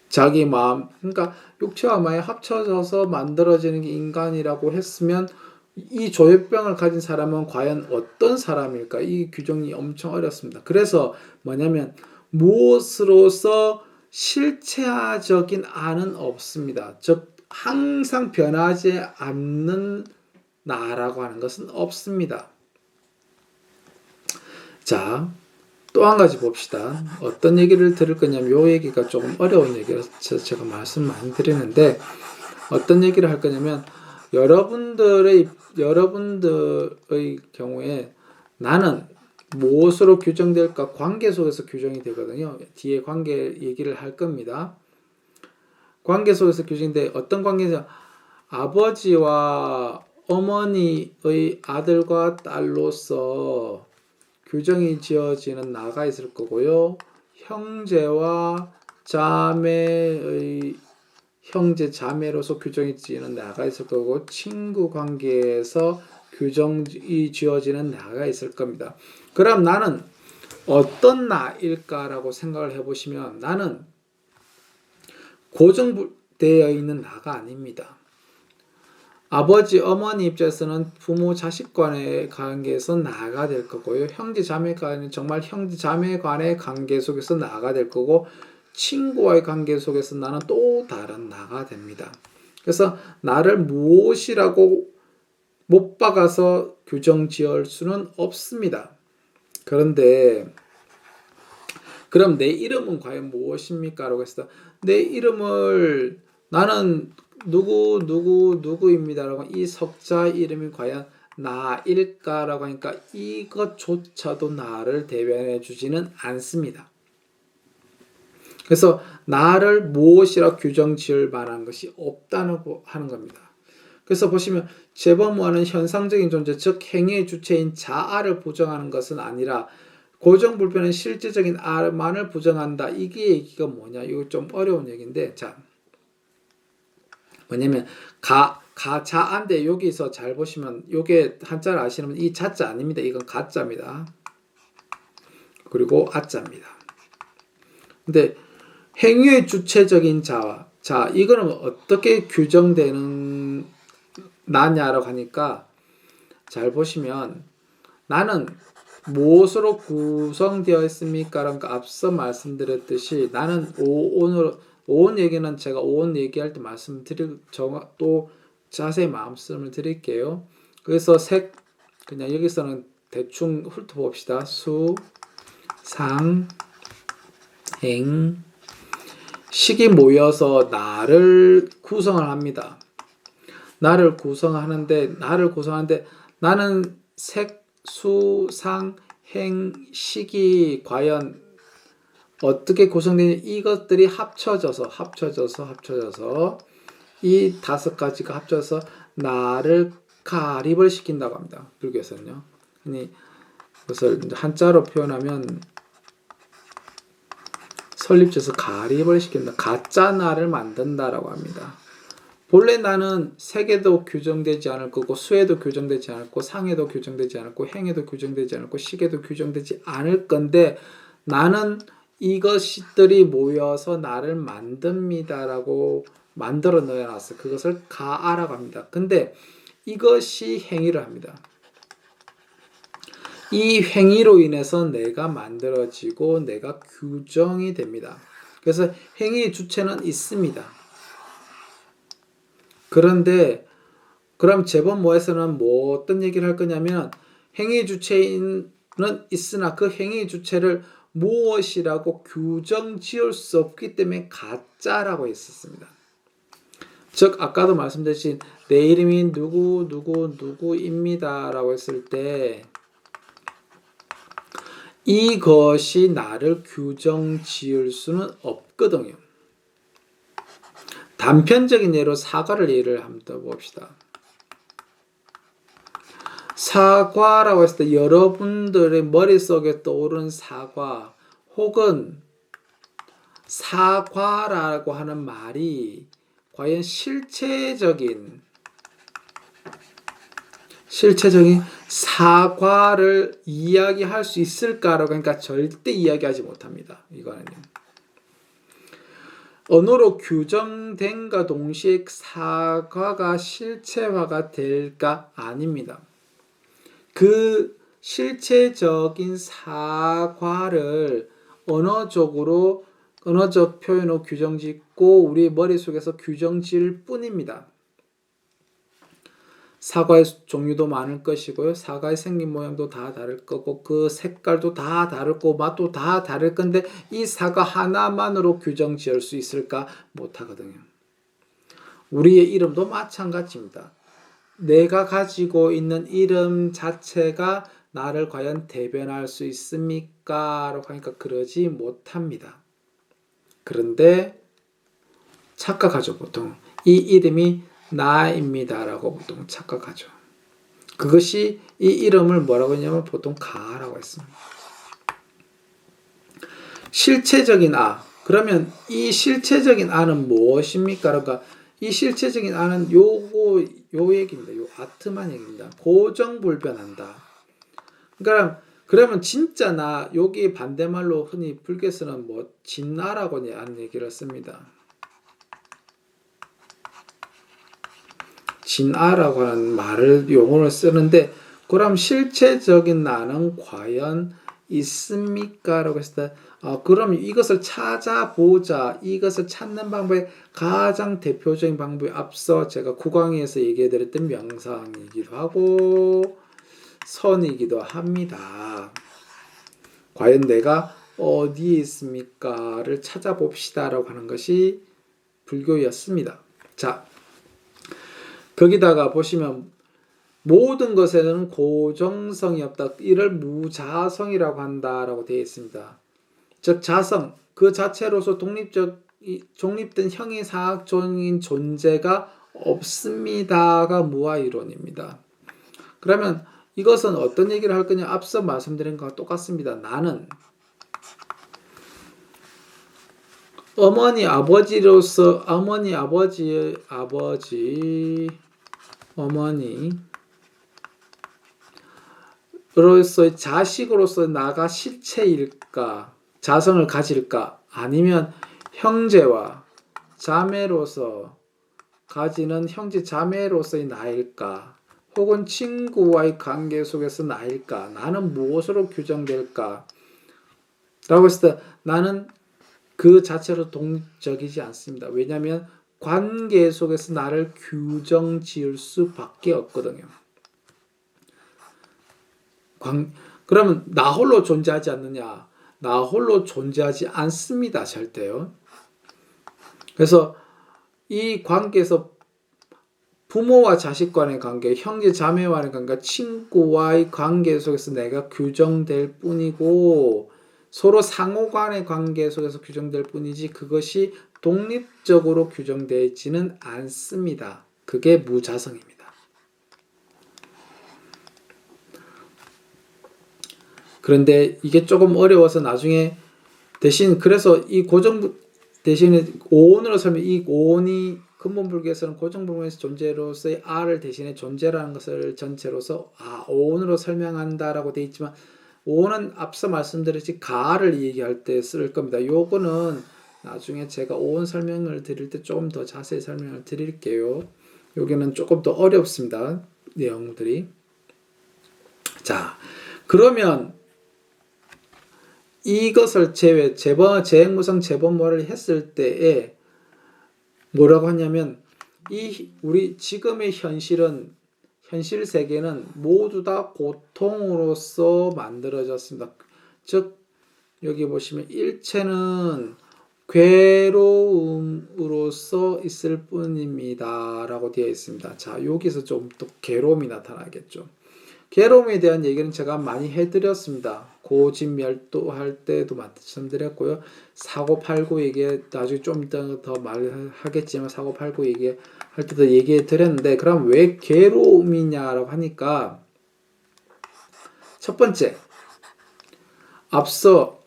자기 마음, 그러니까 육체와 마음이 합쳐져서 만들어지는 게 인간이라고 했으면 이 조현병을 가진 사람은 과연 어떤 사람일까? 이 규정이 엄청 어렵습니다. 그래서 뭐냐면 무엇으로서 실체화적인 안은 없습니다. 즉 항상 변하지 않는 나라고 하는 것은 없습니다. 자, 또 한 가지 봅시다. 어떤 얘기를 들을 거냐면 이 얘기가 조금 어려운 얘기라서 제가 말씀 많이 드리는데 어떤 얘기를 할 거냐면 여러분들의 경우에 나는 무엇으로 규정될까? 관계 속에서 규정이 되거든요. 뒤에 관계 얘기를 할 겁니다. 관계 속에서 규정인데 어떤 관계냐? 아버지와 어머니의 아들과 딸로서 규정이 지어지는 나가 있을 거고요. 형제와 자매의 형제 자매로서 규정이 지어지는 나가 있을 거고 친구 관계에서 규정이 지어지는 나가 있을 겁니다. 그럼 나는 어떤 나일까라고 생각을 해보시면 나는 고정되어 있는 나가 아닙니다. 아버지, 어머니 입장에서는 부모, 자식 간의 관계에서 나아가 될 거고요. 형제, 자매 간의 정말 형제, 자매 간의 관계 속에서 나아가 될 거고 친구와의 관계 속에서 나는 또 다른 나가 됩니다. 그래서 나를 무엇이라고 못 박아서 규정 지을 수는 없습니다. 그런데 그럼 내 이름은 과연 무엇입니까? 라고 했을 때 내 이름을 나는 누구입니다라고 이 석자 이름이 과연 나일까라고 하니까 이것조차도 나를 대변해 주지는 않습니다. 그래서 나를 무엇이라 규정 지을 만한 것이 없다는 하는 겁니다. 그래서 보시면 재범무한은 현상적인 존재, 즉 행위의 주체인 자아를 부정하는 것은 아니라 고정불변은 실제적인 아만을 부정한다. 이게 얘기가 뭐냐? 이거 좀 어려운 얘기인데, 자, 뭐냐면 자아인데 여기서 잘 보시면 요게 한자를 아시면 이 자자 아닙니다. 이건 가자입니다. 그리고 아자입니다. 근데 행위의 주체적인 자아, 자 이거는 어떻게 규정되는 나냐라고 하니까 잘 보시면 나는 무엇으로 구성되어 있습니까? 그러니까 앞서 말씀드렸듯이 나는 오온 얘기는 제가 오온 얘기할 때 또 자세히 말씀을 드릴게요. 그래서 그냥 여기서는 대충 훑어봅시다. 수, 상, 행, 식이 모여서 나를 구성을 합니다. 나를 구성하는데 나는 색, 수, 상, 행, 식이 과연 어떻게 구성되는 이것들이 합쳐져서 이 5가지가 합쳐서 나를 가립을 시킨다고 합니다. 불교에서는요. 그것을 한자로 표현하면 설립져서 가립을 시킨다. 가짜 나를 만든다라고 합니다. 본래 나는 색에도 규정되지 않을 거고 수에도 규정되지 않을 거고 상에도 규정되지 않을 거고 행에도 규정되지 않을 거고 식에도 규정되지 않을 건데 나는 이것들이 모여서 나를 만듭니다라고 만들어 넣어놨어요. 그것을 가아라고 합니다. 근데 이것이 행위를 합니다. 이 행위로 인해서 내가 만들어지고 내가 규정이 됩니다. 그래서 행위의 주체는 있습니다. 그런데 그럼 재범모에서는 어떤 얘기를 할 거냐면 행위의 주체는 있으나 그 행위의 주체를 무엇이라고 규정 지을 수 없기 때문에 가짜라고 했었습니다. 즉 아까도 말씀드린 내 이름이 누구입니다 라고 했을 때 이것이 나를 규정 지을 수는 없거든요. 단편적인 예로 사과를 예를 한번 봅시다. 사과라고 했을 때 여러분들의 머릿속에 떠오르는 사과 혹은 사과라고 하는 말이 과연 실체적인 사과를 이야기할 수 있을까라고 그러니까 절대 이야기하지 못합니다. 이거는요. 언어로 규정된과 동시에 사과가 실체화가 될까? 아닙니다. 그 실체적인 사과를 언어적 표현으로 규정짓고 우리 머릿속에서 규정질 뿐입니다. 사과의 종류도 많을 것이고요. 사과의 생긴 모양도 다 다를 거고 그 색깔도 다 다를 거고 맛도 다 다를 건데 이 사과 하나만으로 규정 지을 수 있을까? 못하거든요. 우리의 이름도 마찬가지입니다. 내가 가지고 있는 이름 자체가 나를 과연 대변할 수 있습니까? 라고 하니까 그러지 못합니다. 그런데 착각하죠. 보통 이 이름이 나입니다 라고 보통 착각하죠. 그것이 이 이름을 뭐라고 했냐면 보통 가라고 했습니다. 실체적인 아. 그러면 이 실체적인 아는 무엇입니까? 그러니까 이 실체적인 아는 요 얘기입니다. 요 아트만 얘기입니다. 고정불변한다. 그러면 진짜 나 여기 반대말로 흔히 불교에서는 진나라고 하는 얘기를 씁니다. 진아라고 하는 용어를 쓰는데 그럼 실체적인 나는 과연 있습니까? 라고 했을 때 그럼 이것을 찾아보자. 이것을 찾는 방법의 가장 대표적인 방법이 앞서 제가 구강에서 얘기해드렸던 명상이기도 하고 선이기도 합니다. 과연 내가 어디에 있습니까?를 찾아봅시다 라고 하는 것이 불교였습니다. 자, 거기다가 보시면 모든 것에는 고정성이 없다. 이를 무자성이라고 한다라고 되어 있습니다. 즉 자성, 그 자체로서 독립된 형이상학적인 존재가 없습니다가 무아 이론입니다. 그러면 이것은 어떤 얘기를 할 거냐? 앞서 말씀드린 것과 똑같습니다. 나는 어머니 아버지로서 어머니로서의 자식으로서 나가 실체일까? 자성을 가질까? 아니면 형제와 자매로서 가지는 형제 자매로서의 나일까? 혹은 친구와의 관계 속에서 나일까? 나는 무엇으로 규정될까? 라고 했을 때 나는 그 자체로 독립적이지 않습니다. 왜냐하면 관계 속에서 나를 규정 지을 수밖에 없거든요. 그러면 나 홀로 존재하지 않느냐? 나 홀로 존재하지 않습니다. 절대요. 그래서 이 관계에서 부모와 자식 간의 관계, 형제 자매와의 관계, 친구와의 관계 속에서 내가 규정될 뿐이고 서로 상호 간의 관계 속에서 규정될 뿐이지 그것이 독립적으로 규정되지는 않습니다. 그게 무자성입니다. 그런데 이게 조금 어려워서 나중에 대신 그래서 이 고정 대신에 오온으로 설명 이 오온이 근본불교에서는 고정부분에서 존재로서의 R을 대신에 존재라는 것을 전체로서 오온으로 설명한다라고 되어 있지만 오는 앞서 말씀드렸지 가를 얘기할 때 쓸 겁니다. 요거는 나중에 제가 오온 설명을 드릴 때 조금 더 자세히 설명을 드릴게요. 여기는 조금 더 어렵습니다. 내용들이. 자, 그러면 이것을 재행무상 재범모를 했을 때에 뭐라고 하냐면 우리 지금의 현실 세계는 모두 다 고통으로서 만들어졌습니다. 즉 여기 보시면 일체는 괴로움으로서 있을 뿐입니다. 라고 되어 있습니다. 자, 여기서 좀 또 괴로움이 나타나겠죠. 괴로움에 대한 얘기는 제가 많이 해드렸습니다. 고진멸도할 때도 말씀드렸고요. 사고팔구 얘기 나중에 좀 더 말하겠지만 사고팔구 얘기할 때도 얘기해 드렸는데 그럼 왜 괴로움이냐라고 하니까 첫 번째 앞서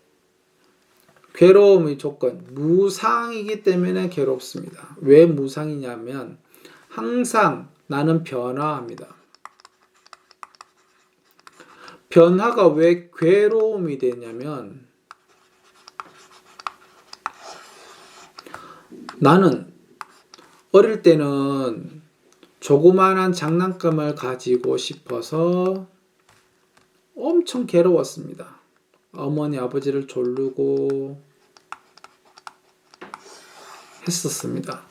괴로움의 조건 무상이기 때문에 괴롭습니다. 왜 무상이냐면 항상 나는 변화합니다. 변화가 왜 괴로움이 되냐면 나는 어릴 때는 조그만한 장난감을 가지고 싶어서 엄청 괴로웠습니다. 어머니 아버지를 조르고 했었습니다.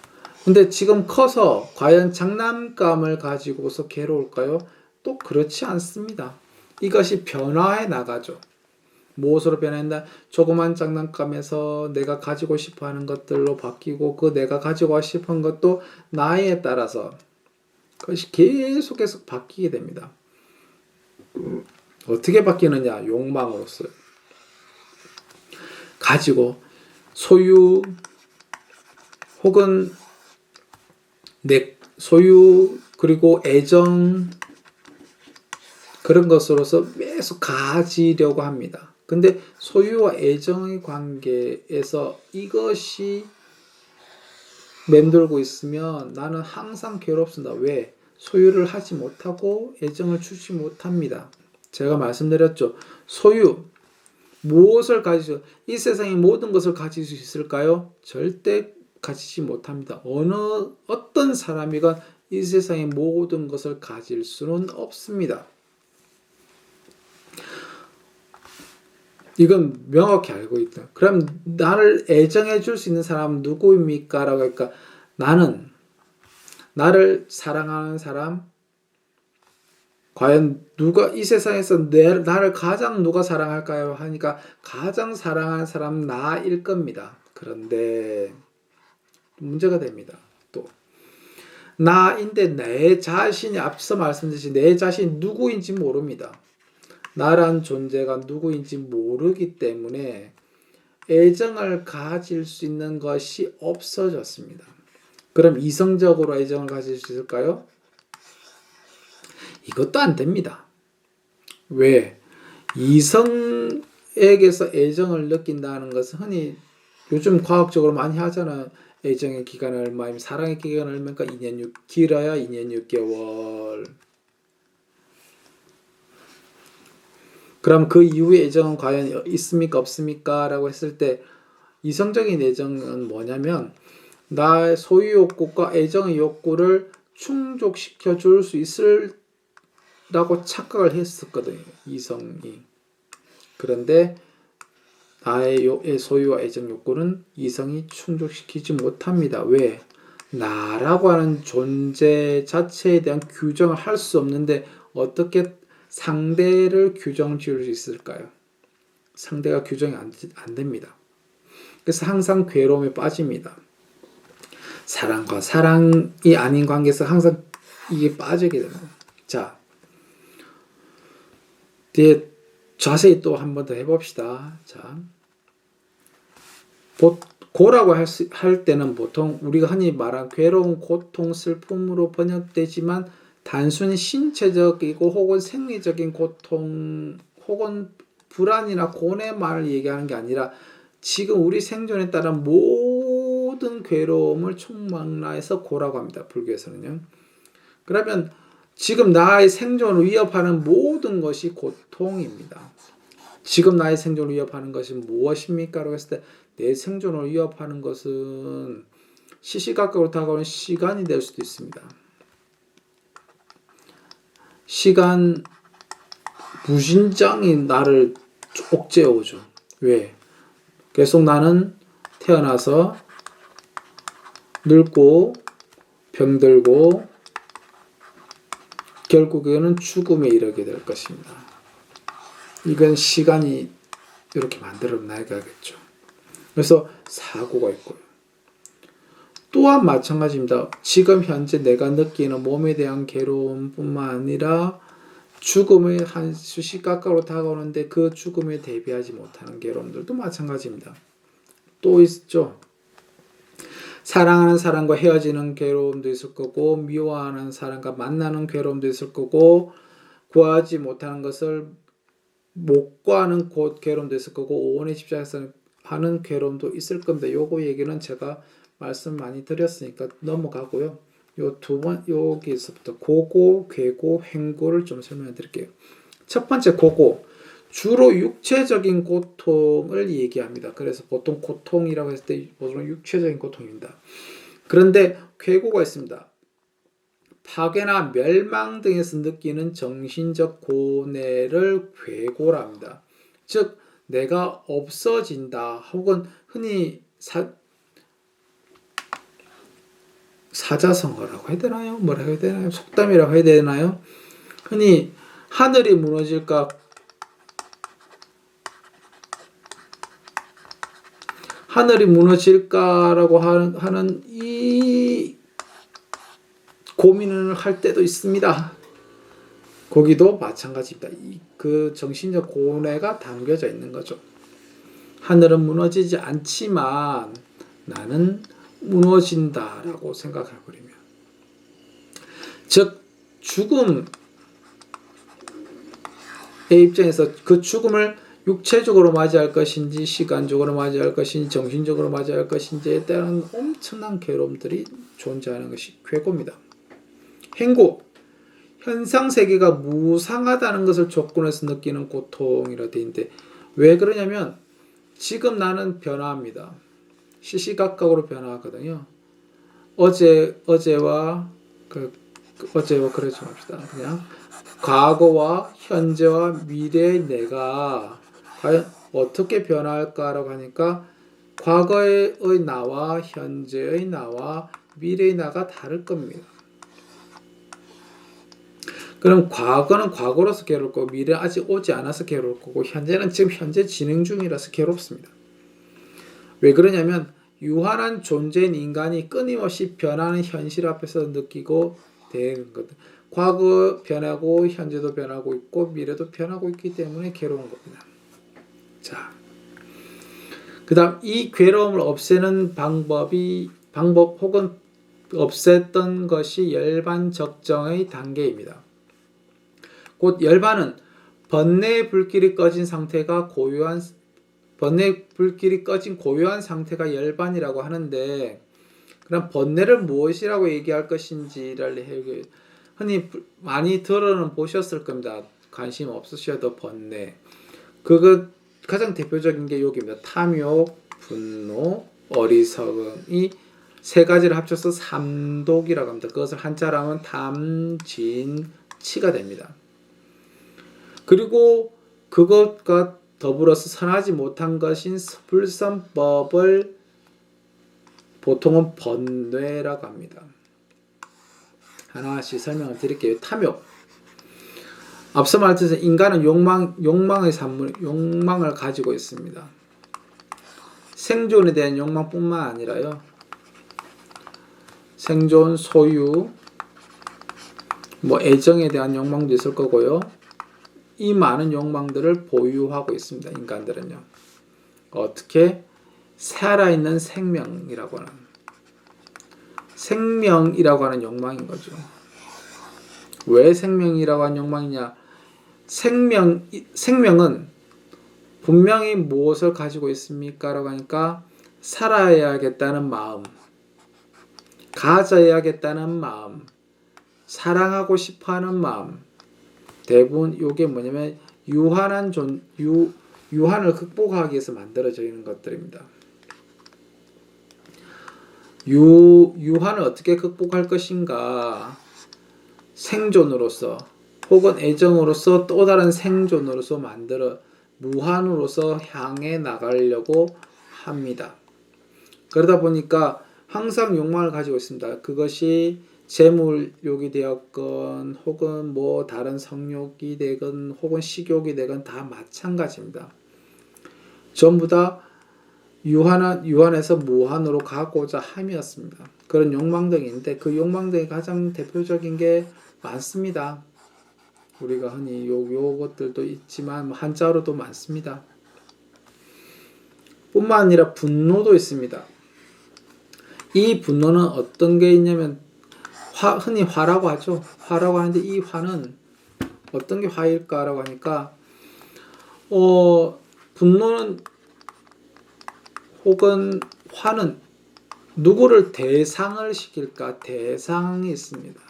근데 지금 커서 과연 장난감을 가지고서 괴로울까요? 또 그렇지 않습니다. 이것이 변화해 나가죠. 무엇으로 변한다? 조그만 장난감에서 내가 가지고 싶어 하는 것들로 바뀌고 그 내가 가지고 싶은 것도 나이에 따라서 그것이 계속해서 바뀌게 됩니다. 어떻게 바뀌느냐? 욕망으로서 가지고 소유 혹은 내 소유 그리고 애정 그런 것으로서 계속 가지려고 합니다. 근데 소유와 애정의 관계에서 이것이 맴돌고 있으면 나는 항상 괴롭습니다. 왜? 소유를 하지 못하고 애정을 주지 못합니다. 제가 말씀드렸죠. 소유, 무엇을 가지죠? 이 세상의 모든 것을 가질 수 있을까요? 절대 가지지 못합니다. 어떤 사람이건 이 세상의 모든 것을 가질 수는 없습니다. 이건 명확히 알고 있다. 그럼 나를 애정해 줄 수 있는 사람은 누구입니까? 라고 하니까 나는 나를 사랑하는 사람 과연 누가 이 세상에서 나를 가장 누가 사랑할까요? 하니까 가장 사랑하는 사람은 나일 겁니다. 그런데 문제가 됩니다. 또 나인데 내 자신이 앞서 말씀드렸듯이 내 자신이 누구인지 모릅니다. 나란 존재가 누구인지 모르기 때문에 애정을 가질 수 있는 것이 없어졌습니다. 그럼 이성적으로 애정을 가질 수 있을까요? 이것도 안 됩니다. 왜? 이성에게서 애정을 느낀다는 것은 흔히 요즘 과학적으로 많이 하잖아요. 애정의 기간은 얼마이면 사랑의 기간은 얼마니까 2년 길어야 2년 6개월. 그럼 그 이후의 애정은 과연 있습니까 없습니까? 라고 했을 때 이성적인 애정은 뭐냐면 나의 소유 욕구과 애정의 욕구를 충족시켜 줄 수 있으라고 착각을 했었거든요. 이성이. 그런데 나의 소유와 애정 욕구는 이성이 충족시키지 못합니다. 왜? 나라고 하는 존재 자체에 대한 규정을 할 수 없는데 어떻게 상대를 규정 지을 수 있을까요? 상대가 규정이 안 됩니다. 그래서 항상 괴로움에 빠집니다. 사랑과 사랑이 아닌 관계에서 항상 이게 빠지게 됩니다. 자, 뒤에 자세히 또 한 번 더 해봅시다. 자, 고라고 할 때는 보통 우리가 흔히 말한 괴로운 고통, 슬픔으로 번역되지만 단순히 신체적이고 혹은 생리적인 고통 혹은 불안이나 고뇌만을 얘기하는 게 아니라 지금 우리 생존에 따른 모든 괴로움을 총망라해서 고라고 합니다. 불교에서는요. 그러면 지금 나의 생존을 위협하는 모든 것이 고통입니다. 지금 나의 생존을 위협하는 것이 무엇입니까? 라고 했을 때 내 생존을 위협하는 것은 시시각각으로 다가오는 시간이 될 수도 있습니다. 시간 무진장이 나를 옥죄어오죠. 왜? 계속 나는 태어나서 늙고 병들고 결국에는 죽음에 이르게 될 것입니다. 이건 시간이 이렇게 만들어 나가겠죠. 그래서 사고가 있고요. 또한 마찬가지입니다. 지금 현재 내가 느끼는 몸에 대한 괴로움뿐만 아니라 죽음의 한 수시 가까로 다가오는데 그 죽음에 대비하지 못하는 괴로움들도 마찬가지입니다. 또 있죠. 사랑하는 사람과 헤어지는 괴로움도 있을 거고 미워하는 사람과 만나는 괴로움도 있을 거고 구하지 못하는 것을 못 구하는 괴로움도 있을 거고 오온에 집착해서 하는 괴로움도 있을 겁니다. 요거 얘기는 제가 말씀 많이 드렸으니까 넘어가고요. 요 두 번 여기서부터 고고, 괴고, 행고를 좀 설명해 드릴게요. 첫 번째 고고, 주로 육체적인 고통을 얘기합니다. 그래서 보통 고통이라고 했을 때 보통 육체적인 고통입니다. 그런데 괴고가 있습니다. 파괴나 멸망 등에서 느끼는 정신적 고뇌를 괴고라 합니다. 즉 내가 없어진다 혹은 흔히 사자성어라고 해야 되나요? 뭐라고 해야 되나요? 속담이라고 해야 되나요? 흔히 하늘이 무너질까 하늘이 무너질까라고 하는 이 고민을 할 때도 있습니다. 거기도 마찬가지입니다. 그 정신적 고뇌가 담겨져 있는 거죠. 하늘은 무너지지 않지만 나는 무너진다라고 생각해버리면 즉 죽음의 입장에서 그 죽음을 육체적으로 맞이할 것인지 시간적으로 맞이할 것인지 정신적으로 맞이할 것인지에 따른 엄청난 괴로움들이 존재하는 것이 괴고입니다. 행고, 현상세계가 무상하다는 것을 조건해서 느끼는 고통이라 되어 있는데 왜 그러냐면 지금 나는 변화합니다. 시시각각으로 변화하거든요. 어제와 그러지 맙시다. 그냥 과거와 현재와 미래의 내가 과연 어떻게 변화할까라고 하니까 과거의 나와 현재의 나와 미래의 나가 다를 겁니다. 그럼 과거는 과거로서 괴로울 거고 미래는 아직 오지 않아서 괴로울 거고 현재는 지금 현재 진행 중이라서 괴롭습니다. 왜 그러냐면 유한한 존재인 인간이 끊임없이 변하는 현실 앞에서 느끼고 되는 것. 과거 변하고 현재도 변하고 있고 미래도 변하고 있기 때문에 괴로운 겁니다. 자, 그 다음 이 괴로움을 없애는 방법 혹은 없앴던 것이 열반 적정의 단계입니다. 곧 열반은 번뇌의 불길이 꺼진 상태가 번뇌의 불길이 꺼진 고요한 상태가 열반이라고 하는데, 그럼 번뇌를 무엇이라고 얘기할 것인지를 흔히 많이 들어는 보셨을 겁니다. 관심 없으셔도 번뇌. 그거 가장 대표적인 게 여기입니다. 탐욕, 분노, 어리석음, 이 세 가지를 합쳐서 삼독이라고 합니다. 그것을 한자로 하면 탐진치가 됩니다. 그리고 그것과 더불어서 선하지 못한 것인 불선법을 보통은 번뇌라고 합니다. 하나씩 설명을 드릴게요. 탐욕. 앞서 말했듯이 인간은 욕망을 가지고 있습니다. 생존에 대한 욕망뿐만 아니라요. 생존, 소유, 애정에 대한 욕망도 있을 거고요. 이 많은 욕망들을 보유하고 있습니다. 인간들은요. 어떻게? 살아있는 생명이라고 하는 욕망인 거죠. 왜 생명이라고 하는 욕망이냐? 생명은 분명히 무엇을 가지고 있습니까? 라고 하니까 살아야겠다는 마음, 가져야겠다는 마음, 사랑하고 싶어하는 마음, 대부분 이게 뭐냐면 유한을 극복하기 위해서 만들어져 있는 것들입니다. 유한을 어떻게 극복할 것인가? 생존으로서 혹은 애정으로서 또 다른 생존으로서 무한으로서 향해 나가려고 합니다. 그러다 보니까 항상 욕망을 가지고 있습니다. 그것이 재물욕이 되었건 혹은 다른 성욕이 되건 혹은 식욕이 되건 다 마찬가지입니다. 전부 다 유한에서 무한으로 가고자 함이었습니다. 그런 욕망들인데 그 욕망들이 가장 대표적인 게 많습니다. 우리가 흔히 요것들도 있지만 한자로도 많습니다. 뿐만 아니라 분노도 있습니다. 이 분노는 어떤 게 있냐면 흔히 화라고 하죠. 화라고 하는데 이 화는 어떤 게 화일까라고 하니까 분노는 혹은 화는 누구를 대상을 시킬까? 대상이 있습니다.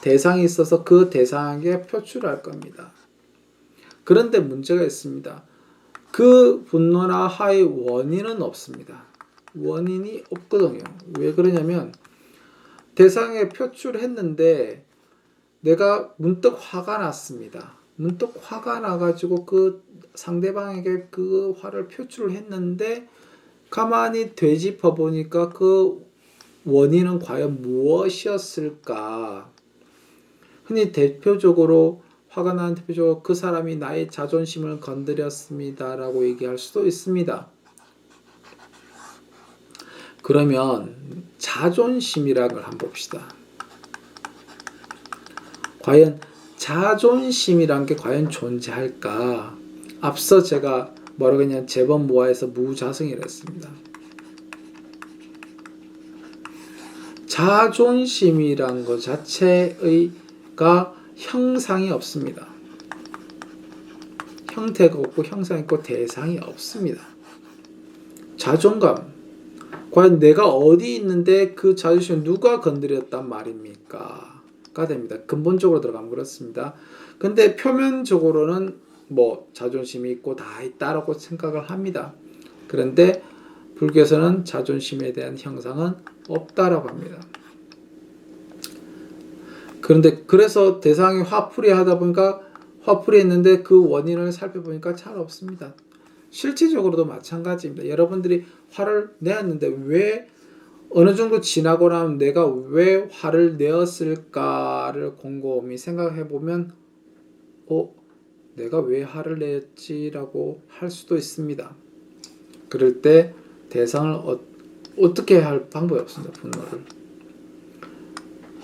대상이 있어서 그 대상에게 표출할 겁니다. 그런데 문제가 있습니다. 그 분노나 화의 원인은 없습니다. 원인이 없거든요. 왜 그러냐면 대상에 표출했는데 내가 문득 화가 났습니다. 문득 화가 나가지고 그 상대방에게 그 화를 표출을 했는데 가만히 되짚어 보니까 그 원인은 과연 무엇이었을까? 흔히 대표적으로 화가 나는 대표적으로 그 사람이 나의 자존심을 건드렸습니다 라고 얘기할 수도 있습니다. 그러면 자존심이라는 걸 한번 봅시다. 과연 자존심이란 게 과연 존재할까? 앞서 제가 뭐라고 했냐면 제법모아에서 무자성이라고 했습니다. 자존심이란 것 자체가 형상이 없습니다. 형태가 없고 형상이 있고 대상이 없습니다. 자존감. 과연 내가 어디 있는데 그 자존심을 누가 건드렸단 말입니까? 가 됩니다. 근본적으로 들어가면 그렇습니다. 근데 표면적으로는 자존심이 있고 다 있다라고 생각을 합니다. 그런데 불교에서는 자존심에 대한 형상은 없다라고 합니다. 그런데 그래서 대상이 화풀이 하다 보니까 화풀이 했는데 그 원인을 살펴보니까 잘 없습니다. 실질적으로도 마찬가지입니다. 여러분들이 화를 내었는데 왜 어느 정도 지나고 나면 내가 왜 화를 내었을까를 곰곰이 생각해 보면 내가 왜 화를 냈지라고 할 수도 있습니다. 그럴 때 대상을 어떻게 할 방법이 없습니다. 분노를.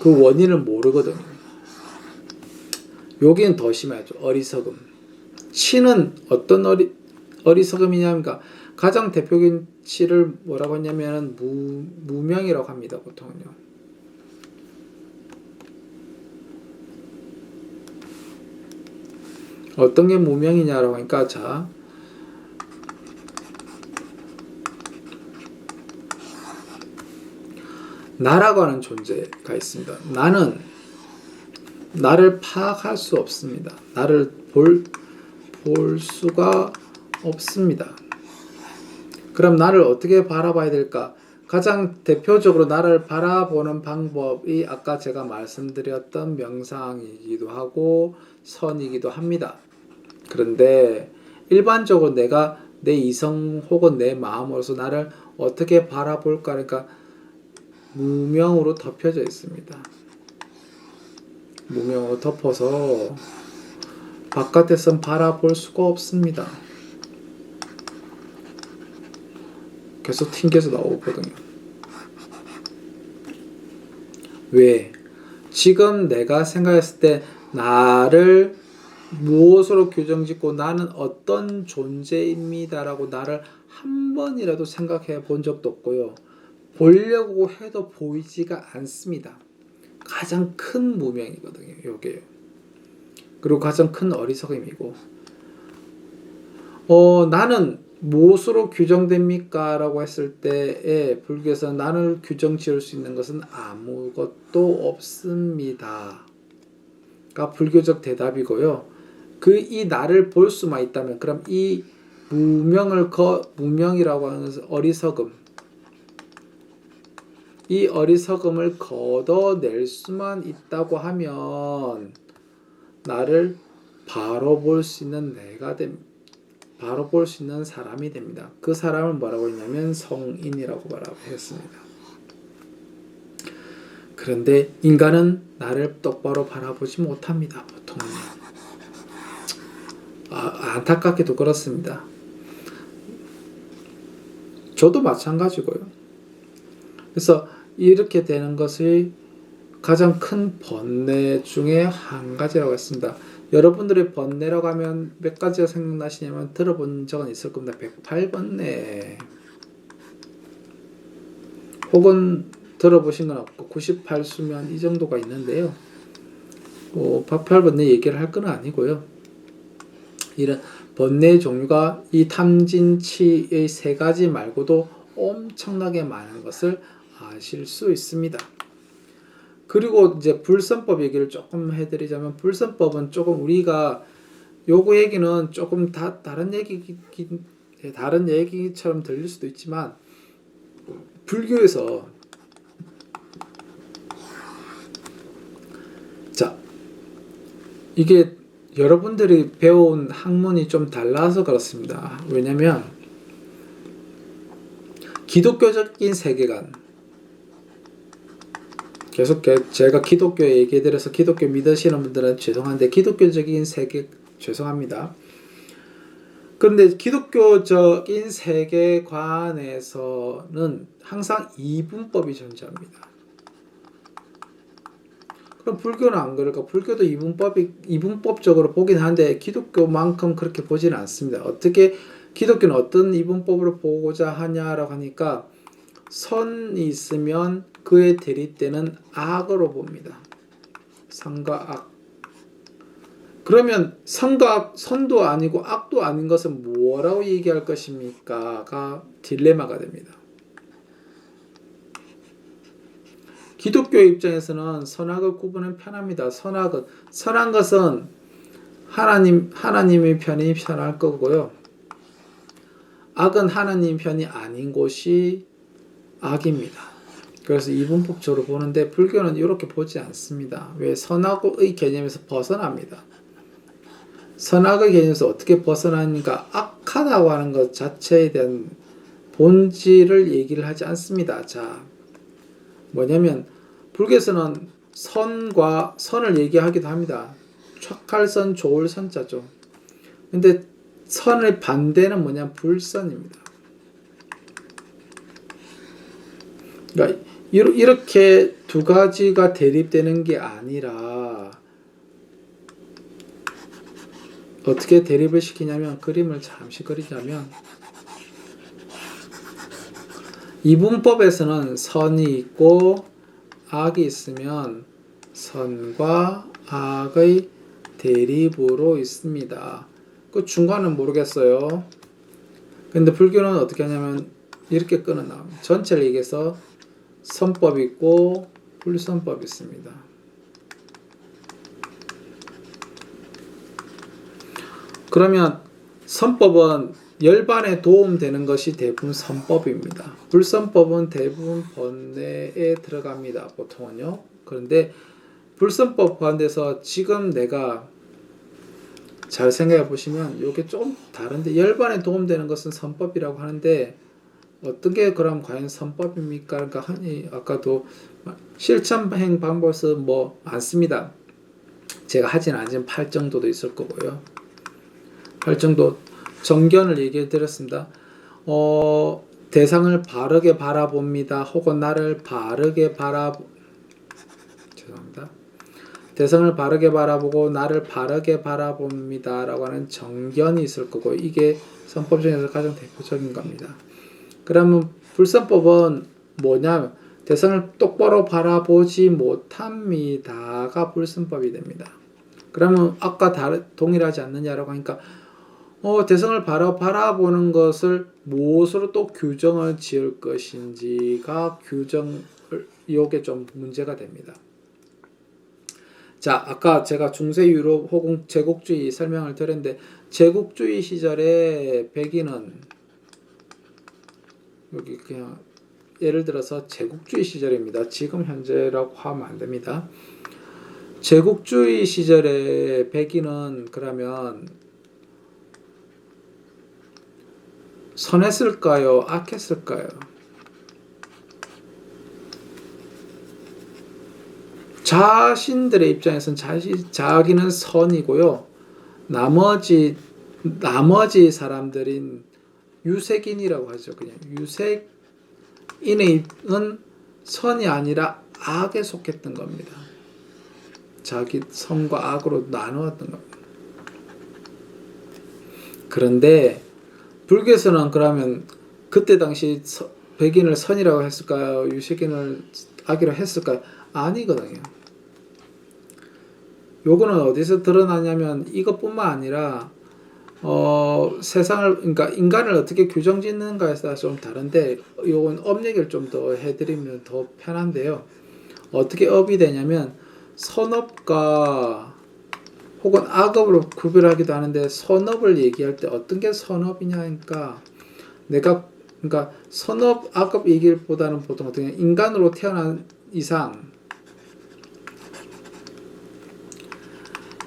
그 원인을 모르거든요. 여기는 더 심하죠. 어리석음. 치는 어떤 어리석음이냐니까 가장 대표적인 치를 뭐라고 했냐면 무명이라고 합니다. 보통은요. 어떤 게 무명이냐라고 하니까 자 나라고 하는 존재가 있습니다. 나는 나를 파악할 수 없습니다. 나를 볼 수가 없습니다. 그럼 나를 어떻게 바라봐야 될까? 가장 대표적으로 나를 바라보는 방법이 아까 제가 말씀드렸던 명상이기도 하고 선이기도 합니다. 그런데 일반적으로 내가 내 이성 혹은 내 마음으로서 나를 어떻게 바라볼까? 그러니까 무명으로 덮여져 있습니다. 무명으로 덮어서 바깥에선 바라볼 수가 없습니다. 계속 튕겨서 나오거든요. 왜? 지금 내가 생각했을 때 나를 무엇으로 규정짓고 나는 어떤 존재입니다라고 나를 한 번이라도 생각해 본 적도 없고요. 보려고 해도 보이지가 않습니다. 가장 큰 무명이거든요. 요게요. 그리고 가장 큰 어리석음이고 나는 무엇으로 규정됩니까? 라고 했을 때에 불교에서 나를 규정 지을 수 있는 것은 아무것도 없습니다. 가 불교적 대답이고요. 이 나를 볼 수만 있다면 그럼 이 무명이라고 하는 것은 어리석음, 이 어리석음을 걷어낼 수만 있다고 하면 나를 바로 볼 수 있는 내가 됩니다. 바로 볼 수 있는 사람이 됩니다. 그 사람을 뭐라고 했냐면 성인이라고 말하고 했습니다. 그런데 인간은 나를 똑바로 바라보지 못합니다. 보통은. 안타깝게도 그렇습니다. 저도 마찬가지고요. 그래서 이렇게 되는 것이 가장 큰 번뇌 중에 한 가지라고 했습니다. 여러분들의 번뇌라고 하면 몇 가지가 생각나시냐면 들어본 적은 있을 겁니다. 108번뇌 혹은 들어보신 건 없고 98수면 이 정도가 있는데요. 108번뇌 얘기를 할 건 아니고요. 이런 번뇌의 종류가 이 탐진치의 세 가지 말고도 엄청나게 많은 것을 아실 수 있습니다. 그리고 이제 불선법 얘기를 조금 해드리자면 불선법은 조금 우리가 요거 얘기는 조금 다른 얘기처럼 들릴 수도 있지만 불교에서 자 이게 여러분들이 배운 학문이 좀 달라서 그렇습니다. 왜냐면 기독교적인 세계관 계속 제가 기독교 얘기해드려서 기독교 믿으시는 분들은 죄송한데 기독교적인 세계 죄송합니다. 그런데 기독교적인 세계관에서는 항상 이분법이 존재합니다. 그럼 불교는 안 그럴까? 불교도 이분법적으로 보긴 하는데 기독교만큼 그렇게 보지는 않습니다. 어떻게 기독교는 어떤 이분법으로 보고자 하냐라고 하니까 선이 있으면 그에 대립되는 악으로 봅니다. 선과 악. 그러면 선도 아니고 악도 아닌 것은 뭐라고 얘기할 것입니까? 가 딜레마가 됩니다. 기독교 입장에서는 선악을 구분은 편합니다. 선한 것은 하나님의 편이 편할 거고요. 악은 하나님 편이 아닌 곳이 악입니다. 그래서 이분법적으로 보는데 불교는 이렇게 보지 않습니다. 왜? 선악의 개념에서 벗어납니다. 선악의 개념에서 어떻게 벗어나니까 악하다고 하는 것 자체에 대한 본질을 얘기를 하지 않습니다. 자, 뭐냐면 불교에서는 선을 얘기하기도 합니다. 착할 선, 좋을 선자죠. 근데 선의 반대는 뭐냐? 불선입니다. 그러니까 이렇게 두 가지가 대립되는 게 아니라 어떻게 대립을 시키냐면 그림을 잠시 그리자면 이분법에서는 선이 있고 악이 있으면 선과 악의 대립으로 있습니다. 그 중간은 모르겠어요. 근데 불교는 어떻게 하냐면 이렇게 끊어나옵니다. 전체를 얘기해서 선법이 있고 불선법이 있습니다. 그러면 선법은 열반에 도움되는 것이 대부분 선법입니다. 불선법은 대부분 번뇌에 들어갑니다. 보통은요. 그런데 불선법 가운데서 지금 내가 잘 생각해 보시면 이게 좀 다른데 열반에 도움되는 것은 선법이라고 하는데 어떤 게 그럼 과연 선법입니까? 그러니까 아까도 실천행 방법에서 뭐 많습니다. 제가 하진 않지만 8정도도 있을 거고요. 8정도 정견을 얘기해 드렸습니다. 대상을 바르게 바라봅니다. 혹은 나를 바르게 죄송합니다. 대상을 바르게 바라보고 나를 바르게 바라봅니다. 라고 하는 정견이 있을 거고 이게 선법 중에서 가장 대표적인 겁니다. 그러면 불선법은 뭐냐? 대상을 똑바로 바라보지 못합니다가 불선법이 됩니다. 그러면 아까 동일하지 않느냐라고 하니까 대상을 바라보는 것을 무엇으로 또 규정을 지을 것인지가 이게 좀 문제가 됩니다. 자, 아까 제가 중세 유럽 혹은 제국주의 설명을 드렸는데 제국주의 시절에 백인은 여기 그냥 예를 들어서 제국주의 시절입니다. 지금 현재라고 하면 안 됩니다. 제국주의 시절에 백인은 그러면 선했을까요? 악했을까요? 자신들의 입장에서는 자기는 선이고요. 나머지 사람들인 유색인이라고 하죠. 그냥 유색인은 선이 아니라 악에 속했던 겁니다. 자기 선과 악으로 나누었던 겁니다. 그런데 불교에서는 그러면 그때 당시 백인을 선이라고 했을까요? 유색인을 악이라고 했을까요? 아니거든요. 요거는 어디서 드러나냐면 이것뿐만 아니라 그러니까 인간을 어떻게 규정 짓는가에 따라 좀 다른데 요건 업 얘기를 좀 더 해드리면 더 편한데요. 어떻게 업이 되냐면 선업과 혹은 악업으로 구별하기도 하는데 선업을 얘기할 때 어떤 게 선업이냐 하니까 그러니까 선업 악업 얘기보다는 보통 어떻게 인간으로 태어난 이상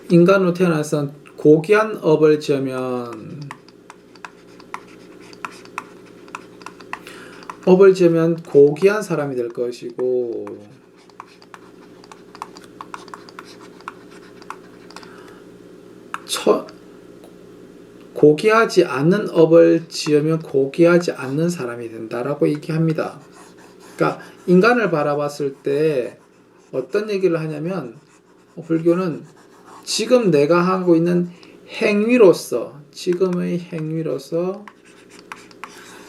인간으로 태어나서 고귀한 업을 지으면 고귀한 사람이 될 것이고 고귀하지 않는 업을 지으면 고귀하지 않는 사람이 된다라고 얘기합니다. 그러니까 인간을 바라봤을 때 어떤 얘기를 하냐면 불교는 지금 내가 하고 있는 지금의 행위로서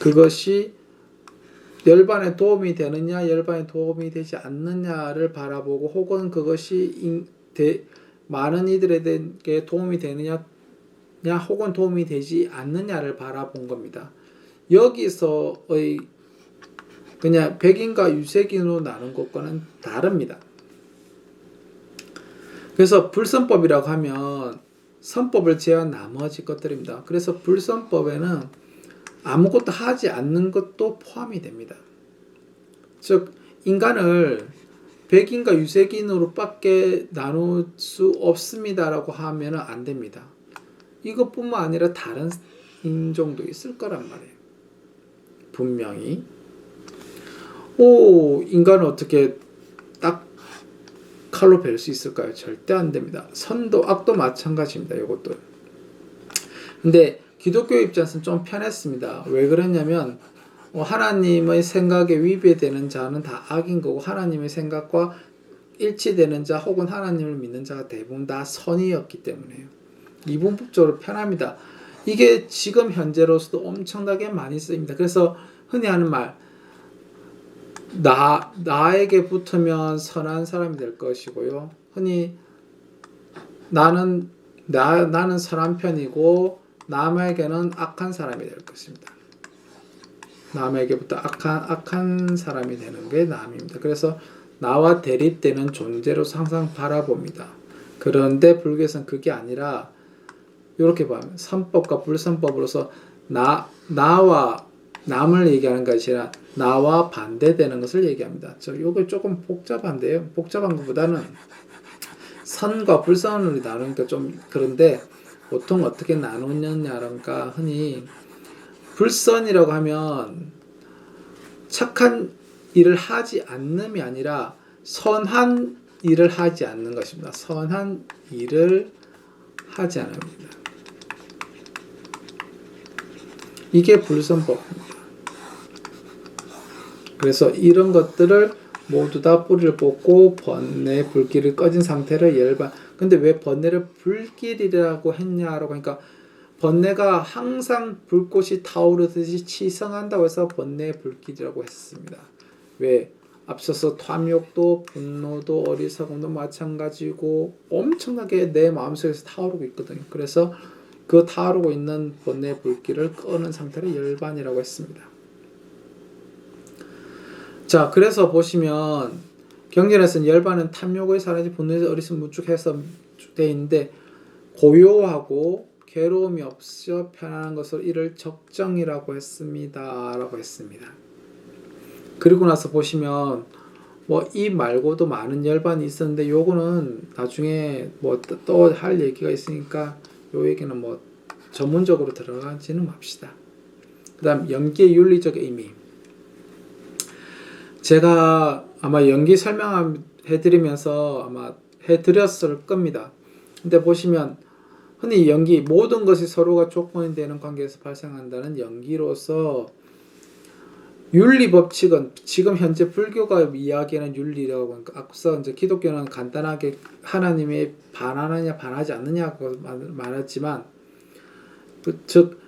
그것이 열반에 도움이 되느냐 열반에 도움이 되지 않느냐를 바라보고 혹은 그것이 많은 이들에게 도움이 되느냐 혹은 도움이 되지 않느냐를 바라본 겁니다. 여기서의 그냥 백인과 유색인으로 나눈 것과는 다릅니다. 그래서 불선법이라고 하면 선법을 제외한 나머지 것들입니다. 그래서 불선법에는 아무것도 하지 않는 것도 포함이 됩니다. 즉 인간을 백인과 유색인으로 밖에 나눌 수 없습니다라고 하면 안 됩니다. 이것뿐만 아니라 다른 인종도 있을 거란 말이에요. 분명히 인간을 어떻게 딱 칼로 벨 수 있을까요? 절대 안 됩니다. 선도 악도 마찬가지입니다. 이것도. 근데 기독교 입장에서는 좀 편했습니다. 왜 그러냐면 하나님의 생각에 위배되는 자는 다 악인 거고 하나님의 생각과 일치되는 자 혹은 하나님을 믿는 자가 대부분 다 선이었기 때문에요. 이분법적으로 편합니다. 이게 지금 현재로서도 엄청나게 많이 쓰입니다. 그래서 흔히 하는 말 나에게 붙으면 선한 사람이 될 것이고요. 흔히 나는 선한 편이고 남에게는 악한 사람이 될 것입니다. 남에게부터 악한 사람이 되는 게 남입니다. 그래서 나와 대립되는 존재로 항상 바라봅니다. 그런데 불교에서는 그게 아니라 이렇게 보면 선법과 불선법으로서 나와 남을 얘기하는 것이 아니라 나와 반대되는 것을 얘기합니다. 이거 조금 복잡한데요. 복잡한 것보다는 선과 불선을 나누니까 좀 그런데 보통 어떻게 나누느냐니까 흔히 불선이라고 하면 착한 일을 하지 않는이 아니라 선한 일을 하지 않는 것입니다. 선한 일을 하지 않습니다. 이게 불선법입니다. 그래서 이런 것들을 모두 다 뿌리를 뽑고 번뇌 불길이 꺼진 상태를 열반. 근데 왜 번뇌를 불길이라고 했냐라고 하니까 번뇌가 항상 불꽃이 타오르듯이 치성한다고 해서 번뇌 불길이라고 했습니다. 왜? 앞서서 탐욕도 분노도 어리석음도 마찬가지고 엄청나게 내 마음속에서 타오르고 있거든요. 그래서 그 타오르고 있는 번뇌 불길을 끄는 상태를 열반이라고 했습니다. 자, 그래서 보시면 경전에서는 열반은 탐욕의 사라지 분노에서 어리석음 무축해서 되어 있는데 고요하고 괴로움이 없어 편안한 것을 이를 적정이라고 했습니다. 라고 했습니다. 그리고 나서 보시면 뭐 이 말고도 많은 열반이 있었는데 요거는 나중에 뭐 또 할 얘기가 있으니까 요 얘기는 뭐 전문적으로 들어가지는 맙시다. 그 다음 연기의 윤리적 의미. 제가 아마 연기 설명해드리면서 아마 해드렸을 겁니다. 근데 보시면 흔히 연기, 모든 것이 서로가 조건이 되는 관계에서 발생한다는 연기로서 윤리 법칙은 지금 현재 불교가 이야기하는 윤리라고 하니까 앞서 이제 기독교는 간단하게 하나님에 반하느냐 반하지 않느냐고 말했지만 즉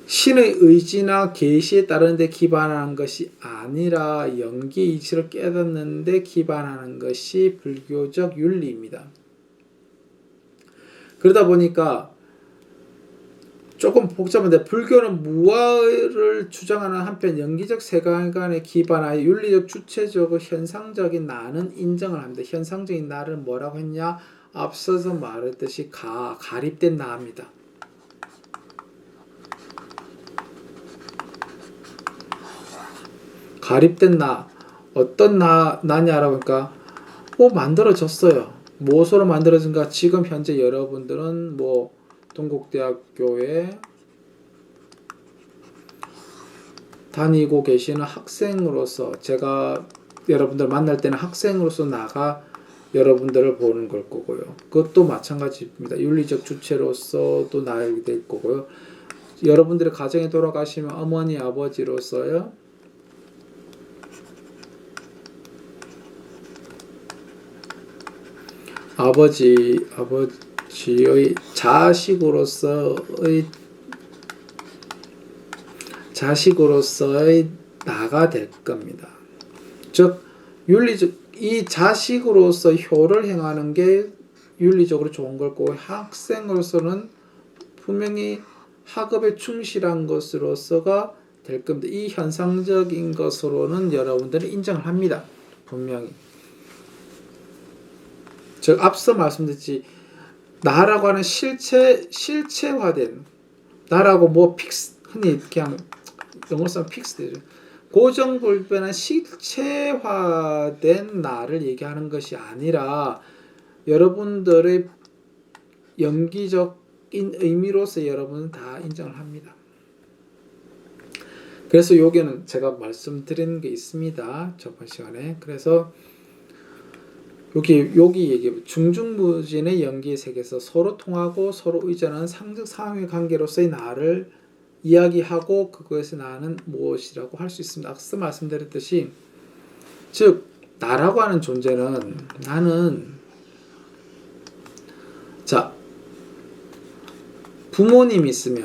신의 의지나 계시에 따르는 데 기반하는 것이 아니라 연기 이치를 깨닫는 데 기반하는 것이 불교적 윤리입니다. 그러다 보니까 조금 복잡한데 불교는 무아를 주장하는 한편 연기적 세계관에 기반하여 윤리적 주체적 현상적인 나는 인정을 합니다. 현상적인 나를 뭐라고 했냐? 앞서서 말했듯이 가립된 나입니다. 가립된 나, 어떤 나냐라고 하니까 만들어졌어요. 무엇으로 만들어진가? 지금 현재 여러분들은 동국대학교에 다니고 계시는 학생으로서 제가 여러분들 만날 때는 학생으로서 나가 여러분들을 보는 걸 거고요. 그것도 마찬가지입니다. 윤리적 주체로서도 나게 될 거고요. 여러분들의 가정에 돌아가시면 어머니, 아버지로서요. 아버지의 자식으로서의 나가 될 겁니다. 즉 윤리적 이 자식으로서 효를 행하는 게 윤리적으로 좋은 걸 거고 학생으로서는 분명히 학업에 충실한 것으로서가 될 겁니다. 이 현상적인 것으로는 여러분들은 인정을 합니다. 분명히. 즉 앞서 말씀드렸지 나라고 하는 실체화된 나라고 흔히 그냥 영어로 쓰면 픽스되죠. 고정불변한 실체화된 나를 얘기하는 것이 아니라 여러분들의 연기적인 의미로서 여러분은 다 인정을 합니다. 그래서 여기는 제가 말씀드린 게 있습니다. 저번 시간에. 그래서 여기 얘기 중중무진의 연기 세계에서 서로 통하고 서로 의존하는 상적 상황의 관계로서의 나를 이야기하고 그것의 나는 무엇이라고 할 수 있습니다. 앞서 말씀드렸듯이 즉 나라고 하는 존재는 나는 자 부모님이 있으면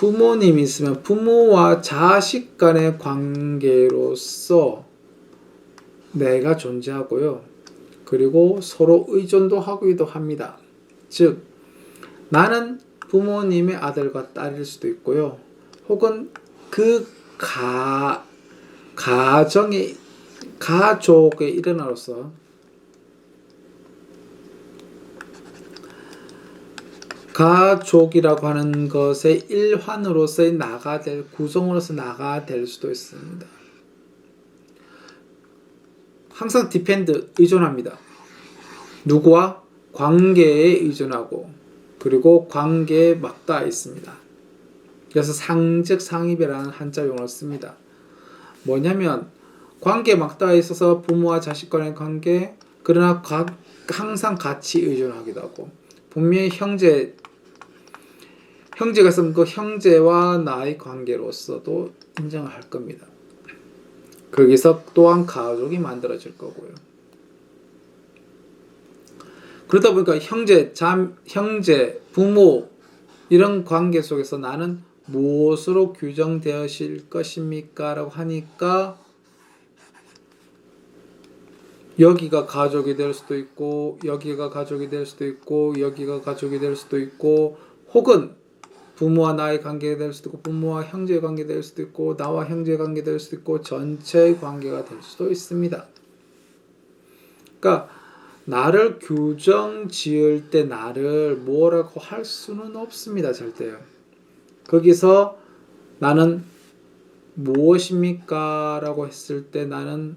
부모님이 있으면 부모와 자식 간의 관계로서 내가 존재하고요. 그리고 서로 의존도 하기도 합니다. 즉, 나는 부모님의 아들과 딸일 수도 있고요. 혹은 그 가족의 일원으로서 가족이라고 하는 것의 일환으로서의 구성으로서 나가 될 수도 있습니다. 항상 의존합니다. 누구와? 관계에 의존하고 그리고 관계에 맞닿아 있습니다. 그래서 상즉 상입이라는 한자 용어를 씁니다. 뭐냐면 관계에 맞닿아 있어서 부모와 자식 간의 관계, 그러나 항상 같이 의존하기도 하고, 분명히 형제가 있으면 그 형제와 나의 관계로서도 인정을 할 겁니다. 거기서 또한 가족이 만들어질 거고요. 그러다 보니까 형제, 부모 이런 관계 속에서 나는 무엇으로 규정되어질 것입니까? 라고 하니까 여기가 가족이 될 수도 있고 여기가 가족이 될 수도 있고 여기가 가족이 될 수도 있고, 혹은 부모와 나의 관계가 될 수도 있고 부모와 형제의 관계가 될 수도 있고 나와 형제의 관계가 될 수도 있고 전체의 관계가 될 수도 있습니다. 그러니까 나를 규정 지을 때 나를 뭐라고 할 수는 없습니다. 절대요. 거기서 나는 무엇입니까? 라고 했을 때 나는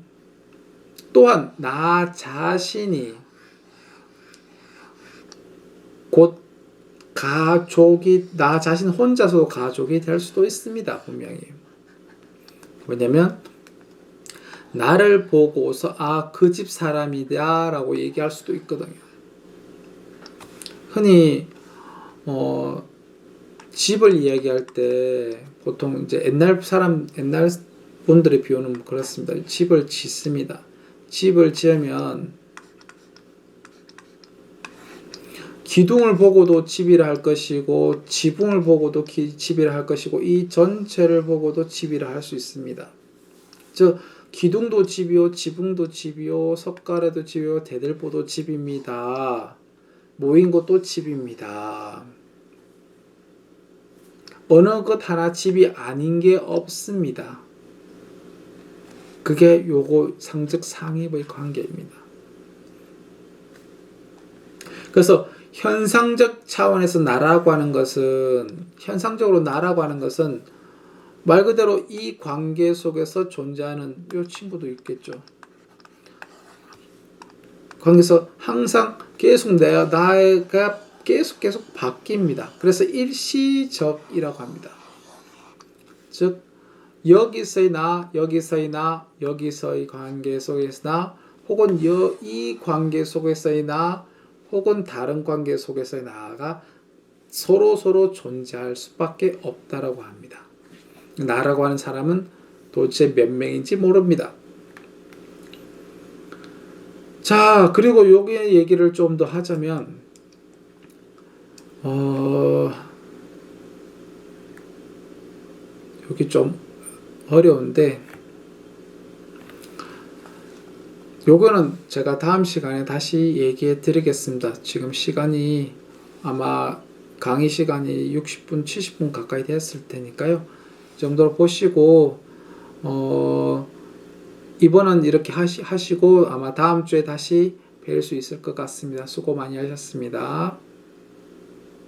또한 나 자신이 곧 나 자신 혼자서도 가족이 될 수도 있습니다. 분명히. 왜냐면 나를 보고서 그 집 사람이다 라고 얘기할 수도 있거든요. 흔히 집을 이야기할 때 보통 이제 옛날 분들의 비유는 그렇습니다. 집을 짓습니다. 집을 지으면 기둥을 보고도 집이라 할 것이고 지붕을 보고도 집이라 할 것이고 이 전체를 보고도 집이라 할 수 있습니다. 즉 기둥도 집이요, 지붕도 집이요, 석가래도 집이요, 대들보도 집입니다. 모인 것도 집입니다. 어느 것 하나 집이 아닌 게 없습니다. 그게 요거 상즉 상입의 관계입니다. 그래서 현상적 차원에서 나라고 하는 것은, 현상적으로 나라고 하는 것은 말 그대로 이 관계 속에서 존재하는 요 친구도 있겠죠. 관계에서 항상 계속 나가 계속 바뀝니다. 그래서 일시적이라고 합니다. 즉 여기서의 나, 여기서의 나, 여기서의 관계 속에서 나, 혹은 이 관계 속에서의 나, 혹은 다른 관계 속에서의 나가 서로 존재할 수밖에 없다라고 합니다. 나라고 하는 사람은 도대체 몇 명인지 모릅니다. 자, 그리고 여기에 얘기를 좀 더 하자면 여기 좀 어려운데 요거는 제가 다음 시간에 다시 얘기해 드리겠습니다. 지금 시간이 아마 강의 시간이 60분, 70분 가까이 됐을 테니까요. 이 정도로 보시고 이번은 이렇게 하시고 아마 다음 주에 다시 뵐 수 있을 것 같습니다. 수고 많이 하셨습니다.